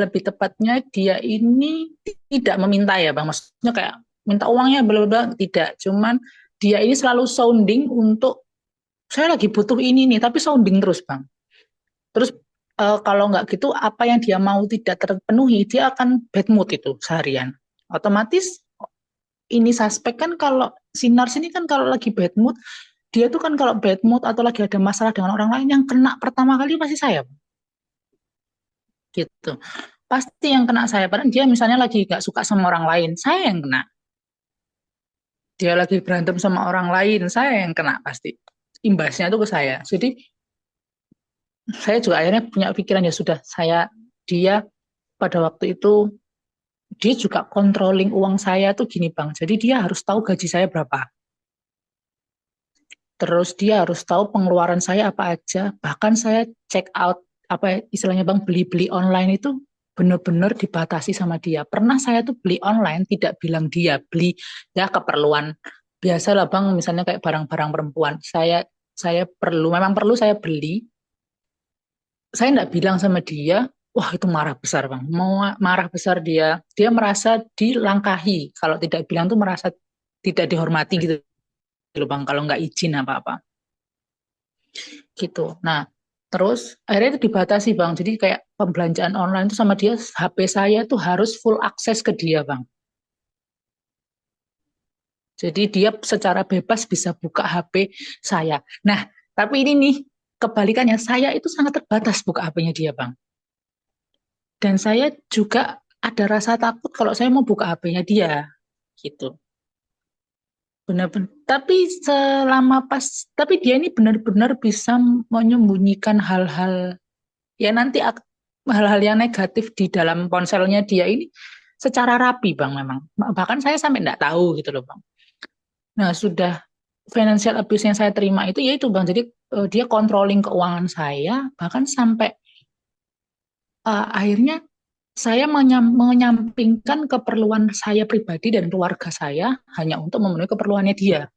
lebih tepatnya dia ini tidak meminta ya bang, maksudnya kayak minta uangnya belum tidak, cuman dia ini selalu sounding untuk saya lagi butuh ini nih, tapi sounding terus bang. Terus kalau nggak gitu apa yang dia mau tidak terpenuhi, dia akan bad mood itu seharian. Otomatis ini suspek kan kalau sinar sini kan kalau lagi bad mood, dia tuh kan kalau bad mood atau lagi ada masalah dengan orang lain yang kena pertama kali pasti saya gitu. Pasti yang kena saya. Padahal dia misalnya lagi gak suka sama orang lain, saya yang kena. Dia lagi berantem sama orang lain, saya yang kena pasti. Imbasnya itu ke saya. Jadi saya juga akhirnya punya pikiran ya sudah, dia pada waktu itu dia juga controlling uang saya tuh gini bang. Jadi dia harus tahu gaji saya berapa. Terus dia harus tahu pengeluaran saya apa aja. Bahkan saya check out apa istilahnya bang beli-beli online itu benar-benar dibatasi sama dia. Pernah saya tuh beli online tidak bilang dia beli ya keperluan Biasalah bang, misalnya kayak barang-barang perempuan, saya perlu, memang perlu saya beli, saya nggak bilang sama dia, wah itu marah besar bang, mau marah besar dia merasa dilangkahi, kalau tidak bilang tuh merasa tidak dihormati gitu loh bang, kalau nggak izin apa-apa gitu. Nah, terus akhirnya itu dibatasi bang, jadi kayak pembelanjaan online itu sama dia, HP saya tuh harus full akses ke dia bang. Jadi dia secara bebas bisa buka HP saya. Nah, tapi ini nih kebalikannya, saya itu sangat terbatas buka HP-nya dia, Bang. Dan saya juga ada rasa takut kalau saya mau buka HP-nya dia, gitu. Benar-benar. Tapi dia ini benar-benar bisa menyembunyikan hal-hal, ya nanti hal-hal yang negatif di dalam ponselnya dia ini secara rapi, Bang, memang. Bahkan saya sampai nggak tahu gitu loh, Bang. Nah, sudah financial abuse yang saya terima itu yaitu Bang. Jadi dia controlling keuangan saya bahkan sampai akhirnya saya menyampingkan keperluan saya pribadi dan keluarga saya hanya untuk memenuhi keperluannya dia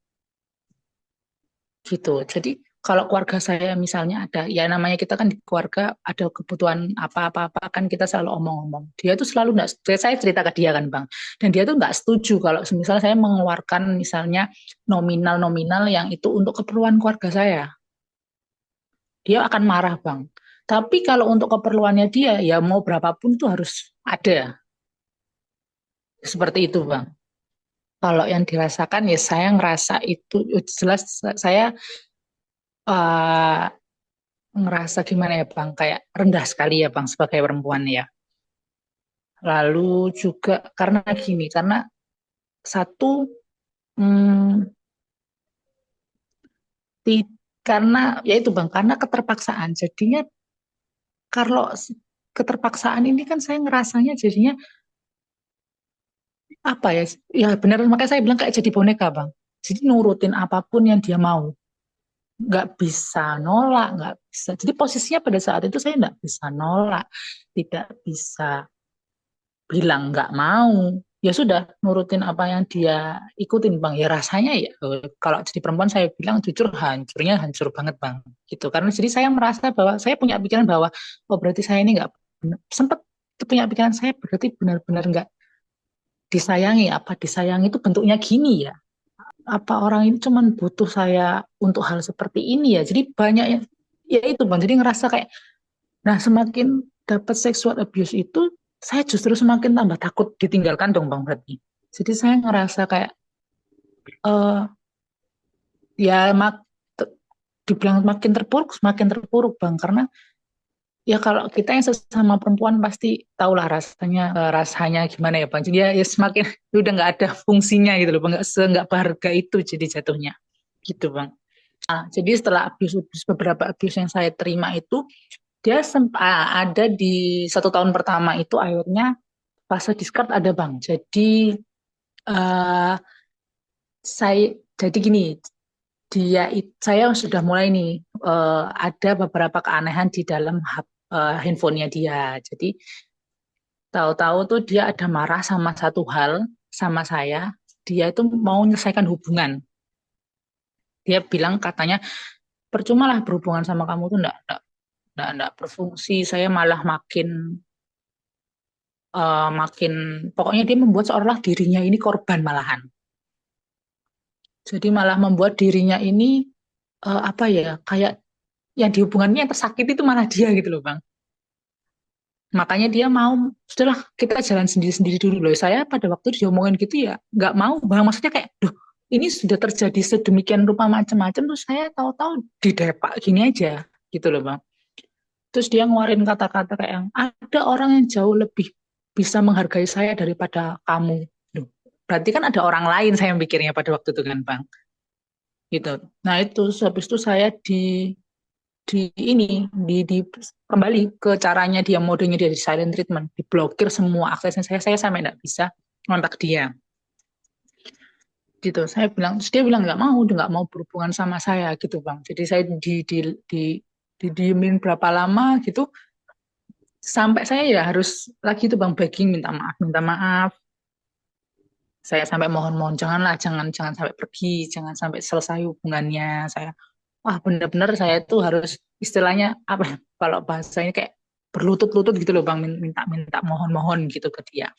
gitu. Jadi kalau keluarga saya misalnya ada, ya namanya kita kan di keluarga ada kebutuhan apa-apa kan kita selalu omong-omong. Dia tuh selalu nggak, saya cerita ke dia kan Bang, dan dia tuh nggak setuju kalau misalnya saya mengeluarkan misalnya nominal-nominal yang itu untuk keperluan keluarga saya. Dia akan marah Bang. Tapi kalau untuk keperluannya dia, ya mau berapapun itu harus ada. Seperti itu Bang. Kalau yang dirasakan ya saya ngerasa itu jelas saya uh, ngerasa gimana ya Bang, kayak rendah sekali ya Bang sebagai perempuan ya. Lalu juga karena gini, karena satu hmm, ti- karena ya itu Bang, karena keterpaksaan. Jadinya kalau keterpaksaan ini kan saya ngerasanya jadinya apa ya? Ya benar makanya saya bilang kayak jadi boneka Bang. Jadi nurutin apapun yang dia mau. Nggak bisa nolak, nggak bisa. Jadi posisinya pada saat itu saya nggak bisa nolak, tidak bisa bilang nggak mau. Ya sudah, nurutin apa yang dia ikutin, Bang. Ya rasanya ya, kalau jadi perempuan saya bilang jujur hancurnya hancur banget, Bang. Gitu. Karena jadi saya merasa bahwa saya punya pikiran bahwa, oh berarti saya ini nggak sempat punya pikiran saya berarti benar-benar nggak disayangi. Apa disayangi itu bentuknya gini ya? Apa orang ini cuman butuh saya untuk hal seperti ini ya? Jadi banyak yang, ya itu Bang. Jadi ngerasa kayak, nah semakin dapat sexual abuse itu, saya justru semakin tambah takut ditinggalkan dong Bang berarti. Jadi saya ngerasa kayak, eh ya dibilang makin terpuruk, semakin terpuruk Bang. Karena ya kalau kita yang sesama perempuan pasti tahulah rasanya, rasanya gimana ya Bang. Jadi ya semakin udah nggak ada fungsinya gitu loh Bang. Nggak berharga itu jadi jatuhnya gitu Bang. Jadi setelah beberapa abuse yang saya terima itu, dia ada di 1 tahun pertama itu akhirnya fase discard ada Bang. Jadi eh saya jadi gini, saya sudah mulai nih ada beberapa keanehan di dalam handphonenya dia. Jadi tahu-tahu tuh dia ada marah sama satu hal sama saya. Dia itu mau menyelesaikan hubungan. Dia bilang katanya percuma lah berhubungan sama kamu tuh enggak berfungsi. Saya malah makin pokoknya dia membuat seolah dirinya ini korban malahan. Jadi malah membuat dirinya ini apa ya kayak yang di hubungannya yang tersakiti itu malah dia gitu loh Bang. Makanya dia mau sudahlah kita jalan sendiri-sendiri dulu loh. Saya pada waktu diomongin gitu ya nggak mau Bang. Maksudnya kayak, duh ini sudah terjadi sedemikian rupa macam-macam terus saya tahu-tahu didepak gini aja gitu loh Bang. Terus dia ngeluarin kata-kata kayak yang ada orang yang jauh lebih bisa menghargai saya daripada kamu. Loh, berarti kan ada orang lain saya mikirnya pada waktu itu kan Bang. Gitu. Nah itu habis itu saya di ini di kembali ke caranya dia modenya dia di silent treatment, diblokir semua aksesnya saya sampai nggak bisa kontak dia. Gitu. Saya bilang, terus dia bilang dia nggak mau berhubungan sama saya gitu Bang. Jadi saya di didiemin berapa lama gitu sampai saya ya harus lagi tuh Bang begging minta maaf Saya sampai mohon-mohon, janganlah, jangan jangan sampai pergi, jangan sampai selesai hubungannya. Saya, wah bener-bener saya itu harus istilahnya apa ya, kalau bahasanya kayak berlutut-lutut gitu loh Bang, minta-minta mohon-mohon gitu ke dia.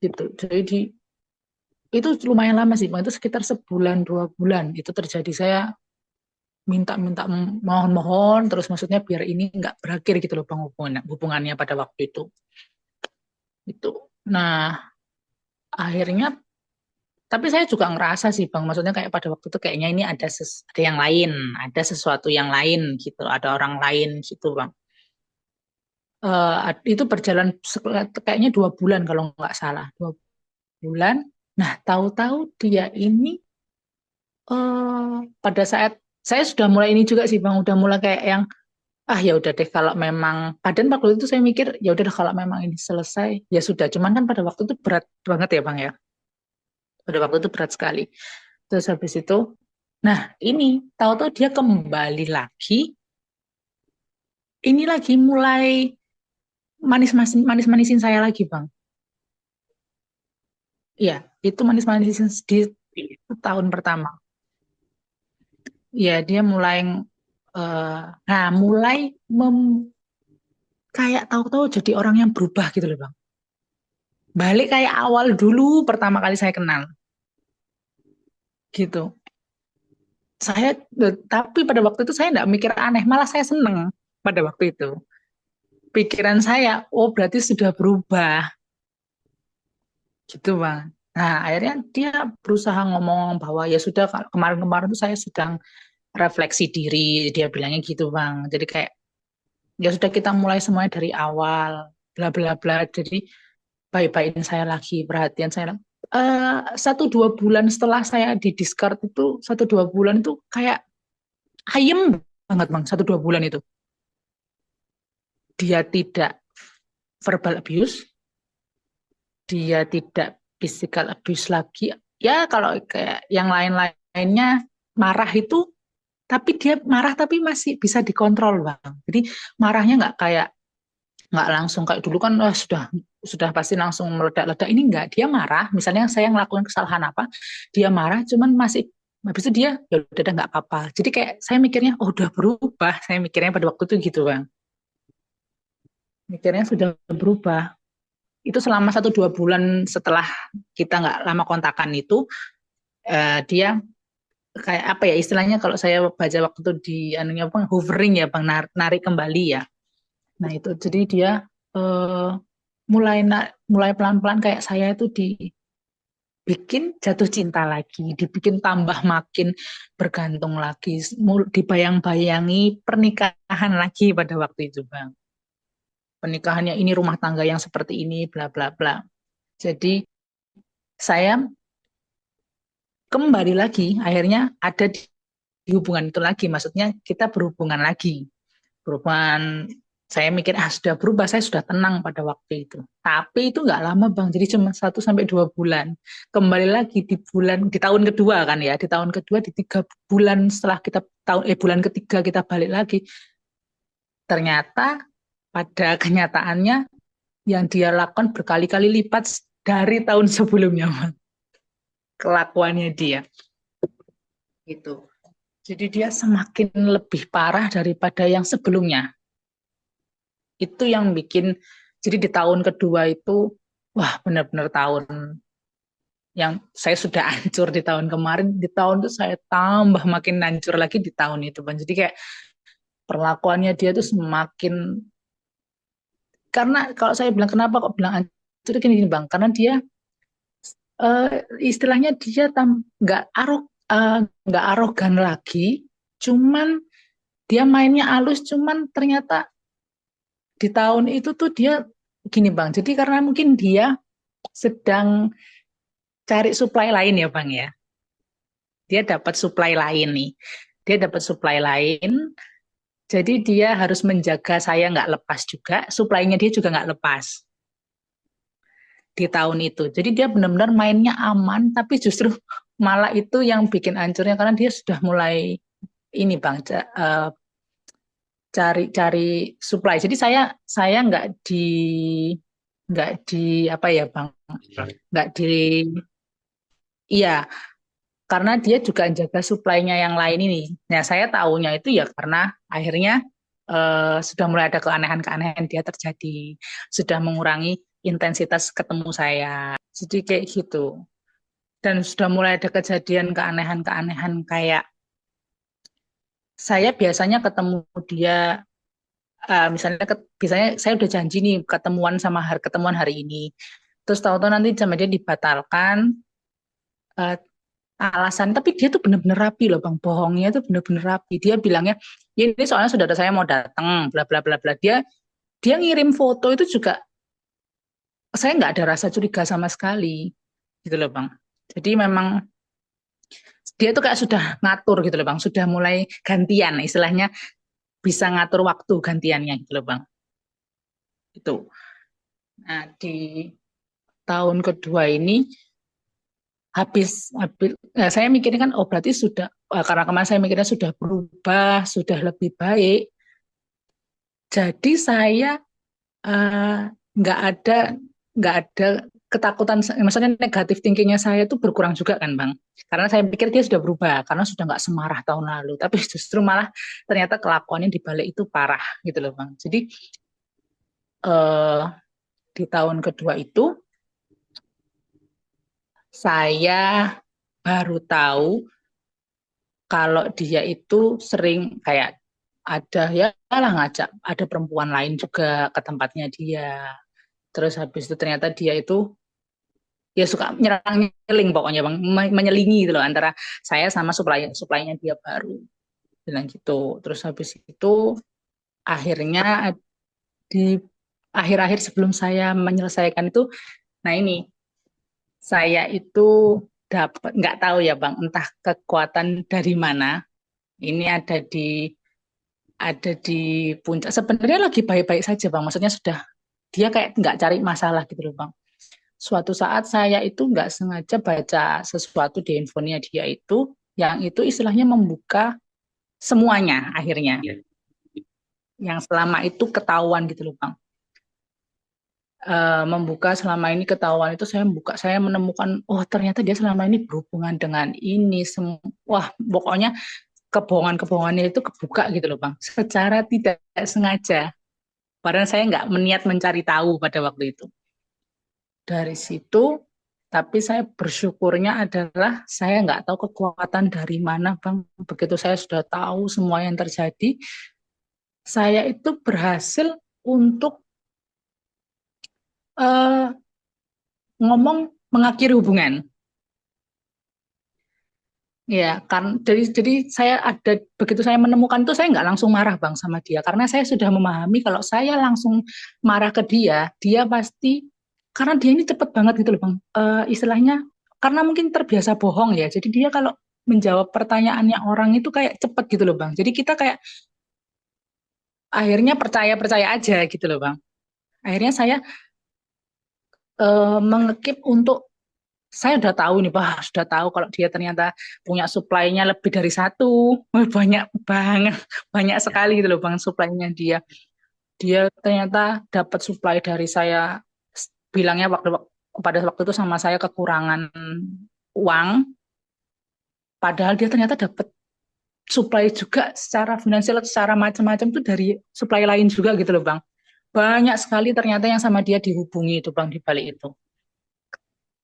Gitu. Jadi itu lumayan lama sih Bang, itu sekitar sebulan 2 bulan itu terjadi. Saya minta-minta mohon-mohon terus, maksudnya biar ini nggak berakhir gitu loh Bang, hubungannya pada waktu itu. Itu. Nah, akhirnya tapi saya juga ngerasa sih Bang, maksudnya kayak pada waktu itu kayaknya ini ada yang lain, ada sesuatu yang lain gitu, ada orang lain gitu Bang. Itu berjalan kayaknya 2 bulan kalau nggak salah, 2 bulan. Nah, tahu-tahu dia ini pada saat saya sudah mulai ini juga sih Bang, udah mulai kayak yang ya udah deh kalau memang, padahal waktu itu saya mikir ya udah deh, kalau memang ini selesai ya sudah. Cuman kan pada waktu itu berat banget ya Bang ya, pada waktu itu berat sekali. Terus habis itu, nah ini tahu-tahu dia kembali lagi, ini lagi mulai manis-manisin saya lagi Bang. Iya, itu manis-manisin di tahun pertama. Ya dia mulai, eh, nah mulai kayak tahu-tahu jadi orang yang berubah gitu loh Bang. Balik kayak awal dulu pertama kali saya kenal gitu. Tapi pada waktu itu saya nggak mikir aneh, malah saya seneng pada waktu itu. Pikiran saya, oh berarti sudah berubah gitu Bang. Nah akhirnya dia berusaha ngomong bahwa ya sudah, kemarin-kemarin tuh saya sedang refleksi diri, dia bilangnya gitu Bang. Jadi kayak ya sudah, kita mulai semuanya dari awal, bla bla bla. Jadi baik-baikin saya lagi, perhatian saya lagi. 1-2 bulan setelah saya di discard itu, 1-2 bulan itu kayak ayem banget Bang, 1-2 bulan itu. Dia tidak verbal abuse, dia tidak physical abuse lagi. Ya kalau kayak yang lain-lainnya marah itu, tapi dia marah tapi masih bisa dikontrol Bang. Jadi marahnya nggak langsung kayak dulu kan, wah, sudah pasti langsung meledak-ledak. Ini enggak, dia marah. Misalnya saya ngelakuin kesalahan apa, dia marah, cuman masih habis itu dia ya udah nggak apa-apa. Jadi kayak saya mikirnya, oh udah berubah. Saya mikirnya pada waktu itu gitu Bang. Mikirnya sudah berubah. Itu selama 1-2 bulan setelah kita nggak lama kontakan itu, dia kayak apa ya istilahnya, kalau saya baca waktu itu di anunya Bang, hovering ya Bang, narik kembali ya. Nah itu jadi dia eh, mulai pelan-pelan kayak saya itu dibikin jatuh cinta lagi, dibikin tambah makin bergantung lagi, dibayang-bayangi pernikahan lagi pada waktu itu Bang. Pernikahannya ini, rumah tangga yang seperti ini, bla bla bla. Jadi saya kembali lagi, akhirnya ada di hubungan itu lagi, maksudnya kita berhubungan lagi. Berhubungan, saya mikir sudah berubah, saya sudah tenang pada waktu itu. Tapi itu nggak lama Bang, jadi cuma 1-2 bulan. Kembali lagi di tahun kedua kan ya, di tahun kedua, di 3 bulan setelah kita bulan ketiga kita balik lagi. Ternyata pada kenyataannya yang dia lakukan berkali-kali lipat dari tahun sebelumnya Bang, kelakuannya dia gitu. Jadi dia semakin lebih parah daripada yang sebelumnya. Itu yang bikin, jadi di tahun kedua itu, wah benar-benar tahun yang saya sudah hancur di tahun kemarin, di tahun itu saya tambah makin hancur lagi di tahun itu Bang. Jadi kayak perlakuannya dia tuh semakin, karena kalau saya bilang kenapa kok bilang hancur, gini, gini Bang, karena dia eh, istilahnya dia nggak arogan lagi, cuman dia mainnya halus, cuman ternyata di tahun itu tuh dia gini Bang. Jadi karena mungkin dia sedang cari supply lain ya Bang ya. Dia dapat supply lain nih. Dia dapat supply lain. Jadi dia harus menjaga saya nggak lepas juga. Supply-nya dia juga nggak lepas di tahun itu. Jadi dia benar-benar mainnya aman, tapi justru malah itu yang bikin hancurnya, karena dia sudah mulai ini Bang, cari-cari supply. Jadi saya nggak di apa ya Bang, nggak di Iya, karena dia juga jaga suplainya yang lain ini. Nah, saya tahunya itu ya karena akhirnya sudah mulai ada keanehan-keanehan dia terjadi, sudah mengurangi intensitas ketemu saya. Jadi kayak gitu. Dan sudah mulai ada kejadian keanehan-keanehan kayak saya biasanya ketemu dia, misalnya biasanya saya udah janji nih ketemuan hari ini. Terus tahu-tahu nanti sama dia dibatalkan, eh, alasan, tapi dia tuh bener-bener rapi loh bang, bohongnya tuh bener-bener rapi. Dia bilangnya ya ini soalnya saudara saya mau datang, bla bla bla bla. Dia ngirim foto itu juga saya nggak ada rasa curiga sama sekali gitu loh bang. Jadi memang dia tuh kayak sudah ngatur gitu loh bang, sudah mulai gantian istilahnya, bisa ngatur waktu gantiannya gitu loh bang. Itu. Nah, di tahun kedua ini habis saya mikirnya kan oh berarti sudah, karena kemarin saya mikirnya sudah berubah, sudah lebih baik. Jadi saya eh, nggak ada nggak ada ketakutan, maksudnya negatif thinkingnya saya itu berkurang juga kan bang, karena saya pikir dia sudah berubah karena sudah nggak semarah tahun lalu, tapi justru malah ternyata kelakuannya di balik itu parah gitu loh bang. Jadi eh, di tahun kedua itu saya baru tahu kalau dia itu sering kayak ada ya lah ngajak ada perempuan lain juga ke tempatnya dia. Terus habis itu ternyata dia itu ya suka nyerang nyeling pokoknya bang, menyelingi gitu loh antara saya sama suplainya dia baru bilang gitu. Terus habis itu akhirnya di akhir-akhir sebelum saya menyelesaikan itu, nah ini saya itu dapat nggak tahu ya bang, entah kekuatan dari mana ini ada di puncak. Sebenarnya lagi baik-baik saja bang, maksudnya sudah dia kayak nggak cari masalah gitu loh bang. Suatu saat saya itu nggak sengaja baca sesuatu di handphonenya dia itu, yang itu istilahnya membuka semuanya akhirnya, Ya, yang selama itu ketahuan gitu loh bang. Membuka selama ini ketahuan itu saya buka, saya menemukan oh ternyata dia selama ini berhubungan dengan ini semua. Wah pokoknya kebohongan-kebohongannya itu kebuka gitu loh bang, secara tidak sengaja. Padahal saya nggak meniat mencari tahu pada waktu itu. Dari situ, tapi saya bersyukurnya adalah saya nggak tahu kekuatan dari mana, Bang. Begitu saya sudah tahu semua yang terjadi, saya itu berhasil untuk eh, ngomong mengakhiri hubungan. Ya, kan jadi saya ada begitu saya menemukan itu saya nggak langsung marah Bang sama dia karena saya sudah memahami kalau saya langsung marah ke dia, dia pasti karena dia ini cepet banget gitu loh Bang. Istilahnya karena mungkin terbiasa bohong ya. Jadi dia kalau menjawab pertanyaannya orang itu kayak cepet gitu loh Bang. Jadi kita kayak akhirnya percaya-percaya aja gitu loh Bang. Akhirnya saya mengekip untuk saya udah tahu nih, Pak, sudah tahu kalau dia ternyata punya suplainya lebih dari satu. Wah, banyak banget, banyak ya, sekali gitu loh Bang suplainya dia. Dia ternyata dapat suplai dari saya, bilangnya pada waktu itu sama saya kekurangan uang, padahal dia ternyata dapat suplai juga secara finansial, secara macam-macam tuh dari suplai lain juga gitu loh Bang. Banyak sekali ternyata yang sama dia dihubungi itu Bang di balik itu.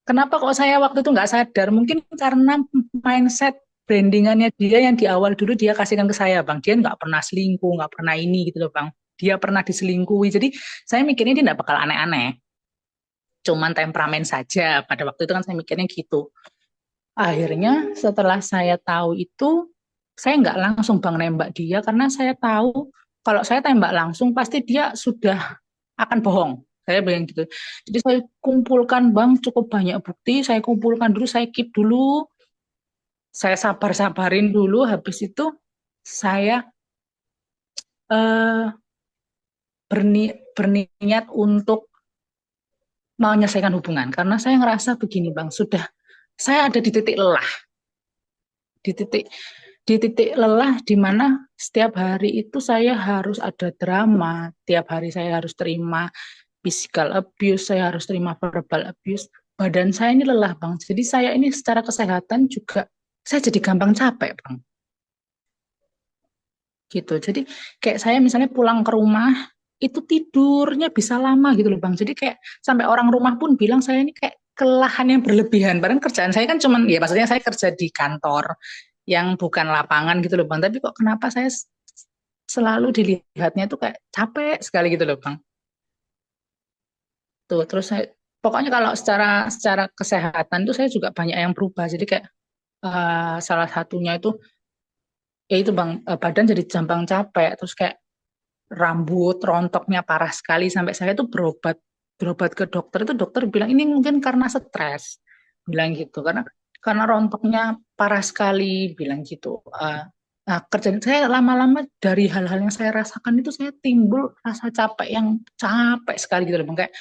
Kenapa kok saya waktu itu nggak sadar? Mungkin karena mindset brandingannya dia yang di awal dulu dia kasihkan ke saya, Bang. Dia nggak pernah selingkuh, nggak pernah ini gitu loh, Bang. Dia pernah diselingkuhi. Jadi saya mikirnya dia nggak bakal aneh-aneh. Cuman temperamen saja. Pada waktu itu kan saya mikirnya gitu. Akhirnya setelah saya tahu itu, saya nggak langsung Bang nembak dia karena saya tahu kalau saya tembak langsung pasti dia sudah akan bohong. Saya bilang gitu. Jadi saya kumpulkan Bang cukup banyak bukti, saya kumpulkan dulu, saya keep dulu, saya sabar-sabarin dulu, habis itu saya eh, berniat untuk menyelesaikan hubungan. Karena saya ngerasa begini Bang, sudah saya ada di titik lelah, di titik lelah di mana setiap hari itu saya harus ada drama, tiap hari saya harus terima physical abuse, saya harus terima verbal abuse. badan saya ini lelah Bang. Jadi saya ini secara kesehatan juga saya jadi gampang capek Bang. Gitu. Jadi kayak saya misalnya pulang ke rumah itu tidurnya bisa lama gitu loh Bang. Jadi kayak sampai orang rumah pun bilang saya ini kayak kelelahan yang berlebihan. Padahal kerjaan saya kan cuman ya maksudnya saya kerja di kantor yang bukan lapangan gitu loh Bang. Tapi kok kenapa saya selalu dilihatnya tuh kayak capek sekali gitu loh Bang. Tuh, terus saya pokoknya kalau secara secara kesehatan tuh saya juga banyak yang berubah. Jadi kayak salah satunya itu ya itu Bang, badan jadi gampang capek, terus kayak rambut rontoknya parah sekali sampai saya tuh berobat berobat ke dokter itu dokter bilang ini mungkin karena stres bilang gitu karena rontoknya parah sekali bilang gitu. Nah kerjaan saya lama-lama dari hal-hal yang saya rasakan itu saya timbul rasa capek yang capek sekali gitu loh Bang. Kayak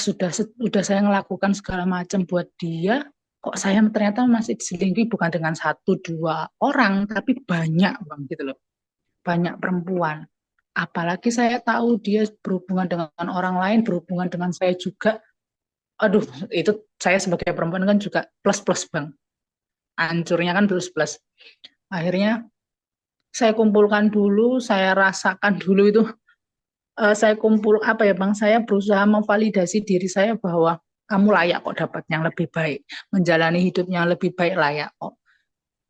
sudah saya melakukan segala macam buat dia kok saya ternyata masih diselingkuhi bukan dengan satu dua orang tapi banyak Bang gitu loh, banyak perempuan. Apalagi saya tahu dia berhubungan dengan orang lain, berhubungan dengan saya juga. Aduh, itu saya sebagai perempuan kan juga plus-plus, Bang. Hancurnya kan plus-plus. Akhirnya saya kumpulkan dulu, saya rasakan dulu itu. Saya kumpul, apa ya, Bang, saya berusaha memvalidasi diri saya bahwa kamu layak kok dapat yang lebih baik. Menjalani hidup yang lebih baik layak kok.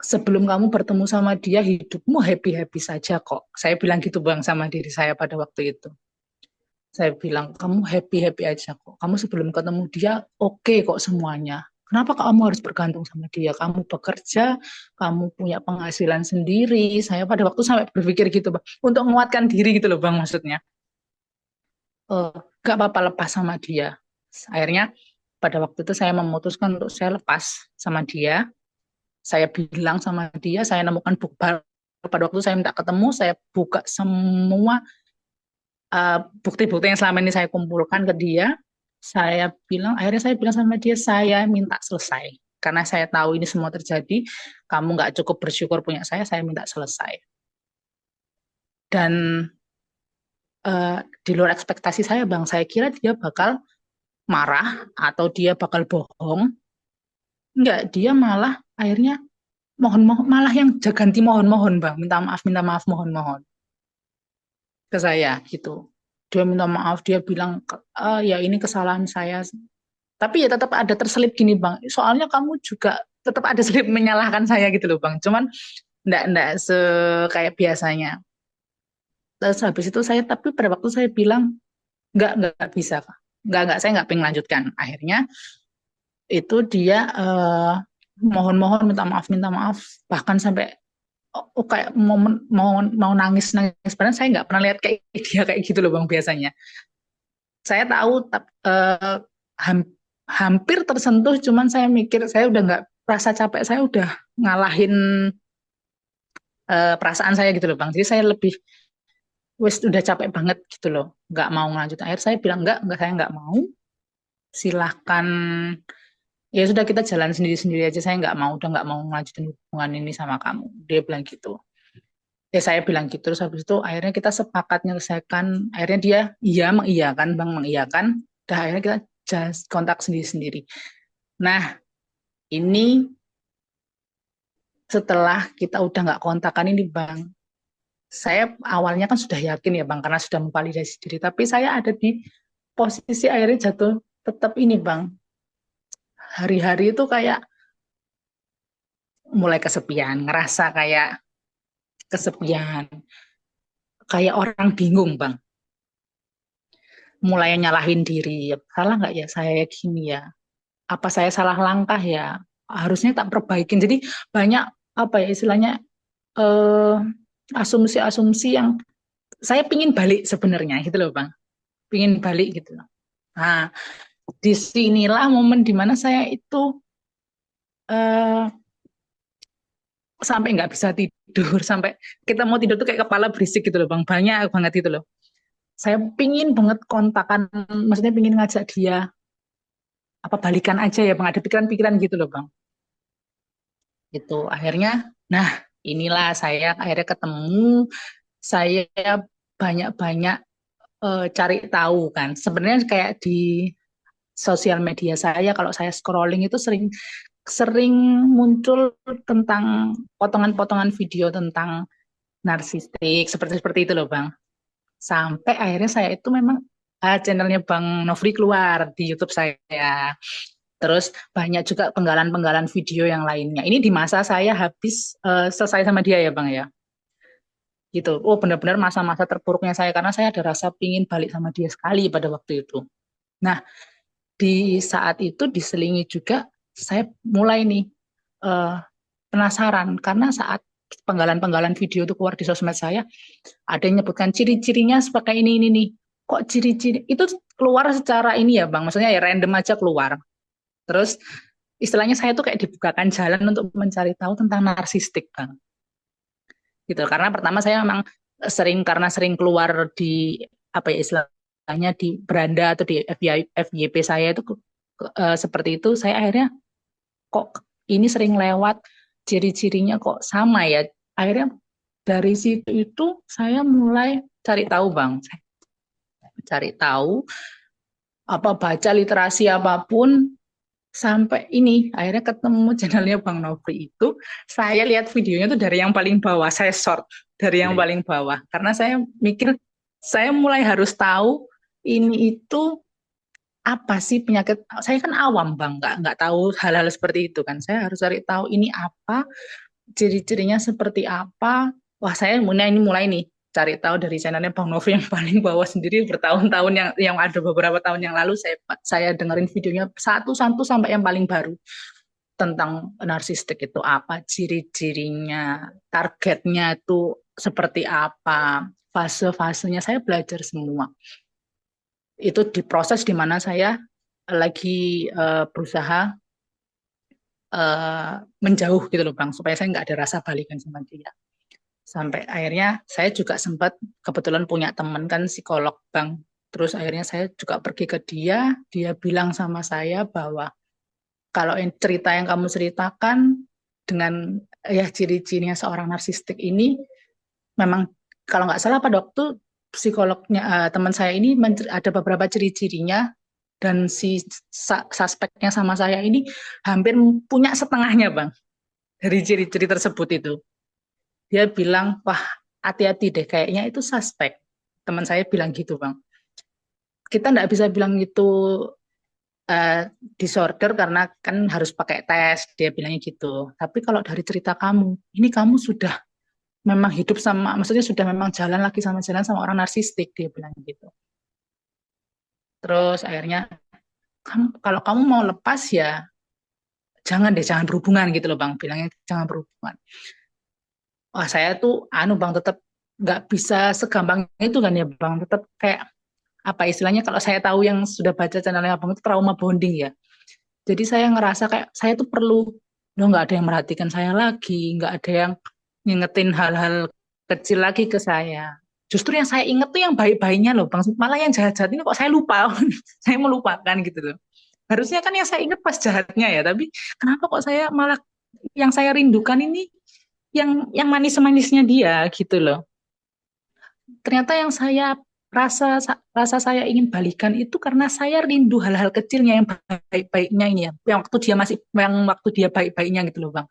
Sebelum kamu bertemu sama dia, hidupmu happy-happy saja kok. Saya bilang gitu, Bang, sama diri saya pada waktu itu. Saya bilang, kamu happy-happy aja kok. Kamu sebelum ketemu dia, oke kok semuanya. Kenapa kamu harus bergantung sama dia? Kamu bekerja, kamu punya penghasilan sendiri. Saya pada waktu sampai berpikir gitu, Bang. Untuk menguatkan diri gitu loh, Bang, maksudnya. Eh, gak apa-apa lepas sama dia. Akhirnya pada waktu itu saya memutuskan untuk saya lepas sama dia. Saya bilang sama dia, saya nemukan bukti. Pada waktu saya minta ketemu, saya buka semua bukti-bukti yang selama ini saya kumpulkan ke dia. Akhirnya saya bilang sama dia, saya minta selesai. Karena saya tahu ini semua terjadi, kamu nggak cukup bersyukur punya saya minta selesai. Dan di luar ekspektasi saya, Bang, saya kira dia bakal marah atau dia bakal bohong. Enggak, dia malah akhirnya mohon-mohon, malah yang ganti mohon-mohon, Bang, minta maaf, mohon-mohon ke saya gitu. Dia minta maaf, dia bilang, ya ini kesalahan saya. Tapi ya tetap ada terselip gini Bang, soalnya kamu juga tetap ada selip menyalahkan saya gitu loh Bang. Cuman enggak se kayak biasanya. Terus habis itu saya, tapi pada waktu saya bilang, enggak bisa, Kak. Saya enggak pengen lanjutkan. Akhirnya itu dia mohon-mohon minta maaf, bahkan sampai kayak mau nangis nangis. Padahal saya nggak pernah lihat kayak dia kayak gitu loh Bang biasanya. Saya tahu ham- hampir tersentuh, cuman saya mikir saya udah nggak, rasa capek saya udah ngalahin perasaan saya gitu loh Bang. Jadi saya lebih wes udah capek banget gitu loh, nggak mau lanjut. Akhir saya bilang enggak saya nggak mau. Silahkan, ya sudah kita jalan sendiri-sendiri aja. Saya nggak mau, udah nggak mau lanjutin hubungan ini sama kamu. Dia bilang gitu. Ya saya bilang gitu, terus habis itu akhirnya kita sepakat menyelesaikan. Akhirnya dia iya mengiyakan, Bang mengiyakan. Dah akhirnya kita just kontak sendiri-sendiri. Nah, ini setelah kita udah nggak kontakan ini Bang, saya awalnya kan sudah yakin ya Bang, karena sudah memvalidasi diri. Tapi saya ada di posisi akhirnya jatuh tetap ini Bang. Hari-hari itu kayak mulai kesepian, ngerasa kayak kesepian, kayak orang bingung Bang. Mulai nyalahin diri, salah nggak ya saya gini ya? Apa saya salah langkah ya? Harusnya tak perbaikin. Jadi banyak apa ya istilahnya, eh, asumsi-asumsi yang saya pingin balik sebenarnya gitu loh Bang, pingin balik gitu loh. Nah, disinilah momen dimana saya itu eh, sampai nggak bisa tidur, sampai kita mau tidur tuh kayak kepala berisik gitu loh Bang, banyak banget gitu loh. Saya pingin banget kontakan, maksudnya pingin ngajak dia, apa balikan aja ya Bang, ada pikiran-pikiran gitu loh Bang. Gitu, akhirnya, nah inilah saya akhirnya ketemu, saya banyak-banyak cari tahu kan. Sebenarnya kayak di sosial media saya, kalau saya scrolling itu sering sering muncul tentang potongan-potongan video tentang narsistik seperti seperti itu loh Bang. Sampai akhirnya saya itu memang channelnya Bang Nofri keluar di YouTube saya. Terus banyak juga penggalan-penggalan video yang lainnya. Ini di masa saya habis selesai sama dia ya Bang ya. Gitu. Oh benar-benar masa-masa terpuruknya saya karena saya ada rasa pingin balik sama dia sekali pada waktu itu. Nah di saat itu diselingi juga saya mulai nih eh, penasaran karena saat penggalan-penggalan video itu keluar di sosmed saya, ada yang nyebutkan ciri-cirinya sebagai ini nih. Kok ciri-ciri itu keluar secara ini ya Bang, maksudnya ya random aja keluar. Terus istilahnya saya tuh kayak dibukakan jalan untuk mencari tahu tentang narsistik Bang. Gitu. Karena pertama saya memang karena sering keluar di apa ya istilahnya di beranda atau di FYP saya itu seperti itu, saya akhirnya kok ini sering lewat ciri-cirinya kok sama ya. Akhirnya dari situ itu saya mulai cari tahu Bang. Saya cari tahu apa baca literasi apapun sampai ini akhirnya ketemu channelnya Bang Nofri itu, saya lihat videonya tuh dari yang paling bawah, saya short dari yang paling bawah karena saya mikir saya mulai harus tahu ini itu apa sih penyakit. Saya kan awam Bang, nggak tahu hal-hal seperti itu kan, saya harus cari tahu ini apa, ciri-cirinya seperti apa. Wah, saya mulai nih cari tahu dari channelnya Bang Novi yang paling bawah sendiri bertahun-tahun yang ada beberapa tahun yang lalu saya dengerin videonya satu-satu sampai yang paling baru tentang narsistik itu apa, ciri-cirinya, targetnya itu seperti apa, fase-fasenya saya belajar semua. Itu diproses di mana saya lagi berusaha menjauh gitu loh Bang, supaya saya nggak ada rasa balikan sama dia. Sampai akhirnya saya juga sempat kebetulan punya teman kan psikolog Bang. Terus akhirnya saya juga pergi ke dia, dia bilang sama saya bahwa kalau cerita yang kamu ceritakan dengan ya ciri-cirinya seorang narsistik ini memang kalau nggak salah pada waktu psikolognya teman saya ini ada beberapa ciri-cirinya dan si suspeknya sama saya ini hampir punya setengahnya Bang dari ciri-ciri tersebut itu. Dia bilang, wah hati-hati deh, kayaknya itu suspek. Teman saya bilang gitu, Bang. Kita nggak bisa bilang itu disorder karena kan harus pakai tes, dia bilangnya gitu. Tapi kalau dari cerita kamu, ini kamu sudah memang hidup sama, maksudnya sudah memang jalan sama orang narsistik, dia bilang gitu. Terus akhirnya, kalau kamu mau lepas ya, jangan deh, jangan berhubungan gitu loh, Bang. Bilangnya jangan berhubungan. Wah, saya tuh, Bang, tetap nggak bisa segampang itu kan ya, Bang. Tetap kayak apa istilahnya kalau saya tahu yang sudah baca channelnya Abang itu trauma bonding ya. Jadi saya ngerasa kayak saya tuh perlu, loh nggak ada yang merhatikan saya lagi, nggak ada yang ngingetin hal-hal kecil lagi ke saya. Justru yang saya inget tuh yang baik-baiknya loh Bang. Malah yang jahat-jahat ini kok saya lupa. Saya melupakan gitu loh. Harusnya kan yang saya inget pas jahatnya ya, tapi kenapa kok saya malah yang saya rindukan ini yang manis-manisnya dia gitu loh. Ternyata yang saya rasa saya ingin balikan itu karena saya rindu hal-hal kecilnya yang baik-baiknya ini ya, yang waktu dia baik-baiknya gitu loh Bang.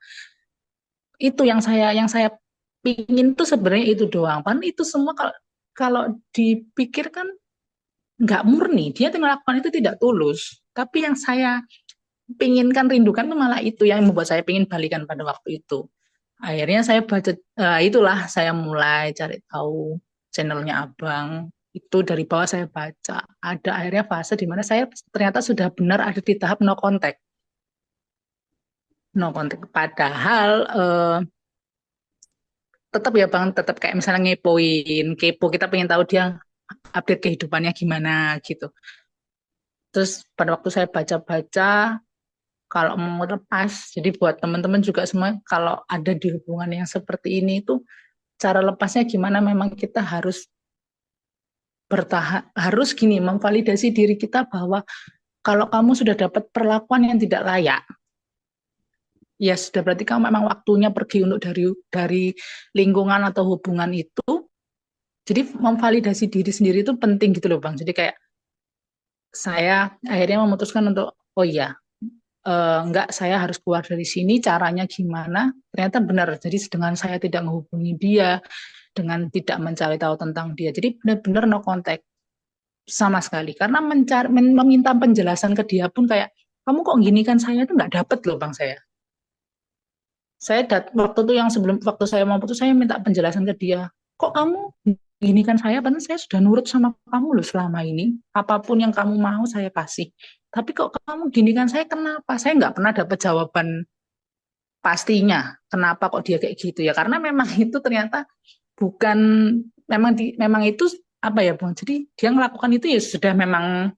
Itu yang saya pingin tuh sebenarnya itu doang. Padahal itu semua kalau kalau dipikirkan nggak murni, dia tuh melakukan itu tidak tulus. Tapi yang saya pinginkan, rindukan tuh malah itu yang membuat saya pingin balikan pada waktu itu. Akhirnya saya baca, itulah saya mulai cari tahu channelnya Abang. Itu dari bawah saya baca. Ada akhirnya fase di mana saya ternyata sudah benar ada di tahap no contact. No contact. Padahal tetap ya Bang, tetap kayak misalnya ngepoin, kepo, kita pengen tahu dia update kehidupannya gimana gitu. Terus pada waktu saya baca-baca, kalau mau lepas, jadi buat teman-teman juga semua, kalau ada di hubungan yang seperti ini itu, cara lepasnya gimana memang kita harus bertahan, harus gini memvalidasi diri kita bahwa kalau kamu sudah dapat perlakuan yang tidak layak, ya sudah berarti kamu memang waktunya pergi untuk dari lingkungan atau hubungan itu. Jadi memvalidasi diri sendiri itu penting gitu loh Bang. Jadi kayak saya akhirnya memutuskan untuk, oh iya, enggak, saya harus keluar dari sini, caranya gimana? Ternyata benar, jadi dengan saya tidak menghubungi dia, dengan tidak mencari tahu tentang dia, jadi benar-benar no contact sama sekali. Karena meminta penjelasan ke dia pun kayak, kamu kok gini kan, saya itu nggak dapet loh bang saya. Waktu itu yang sebelum waktu saya mau putus, saya minta penjelasan ke dia. Kok kamu gini kan saya, padahal saya sudah nurut sama kamu loh selama ini. Apapun yang kamu mau saya kasih. Tapi kok kamu gini kan saya, kenapa? Saya nggak pernah dapat jawaban pastinya. Kenapa kok dia kayak gitu ya? Karena memang itu ternyata bukan, memang itu apa ya bang? Jadi dia melakukan itu ya sudah memang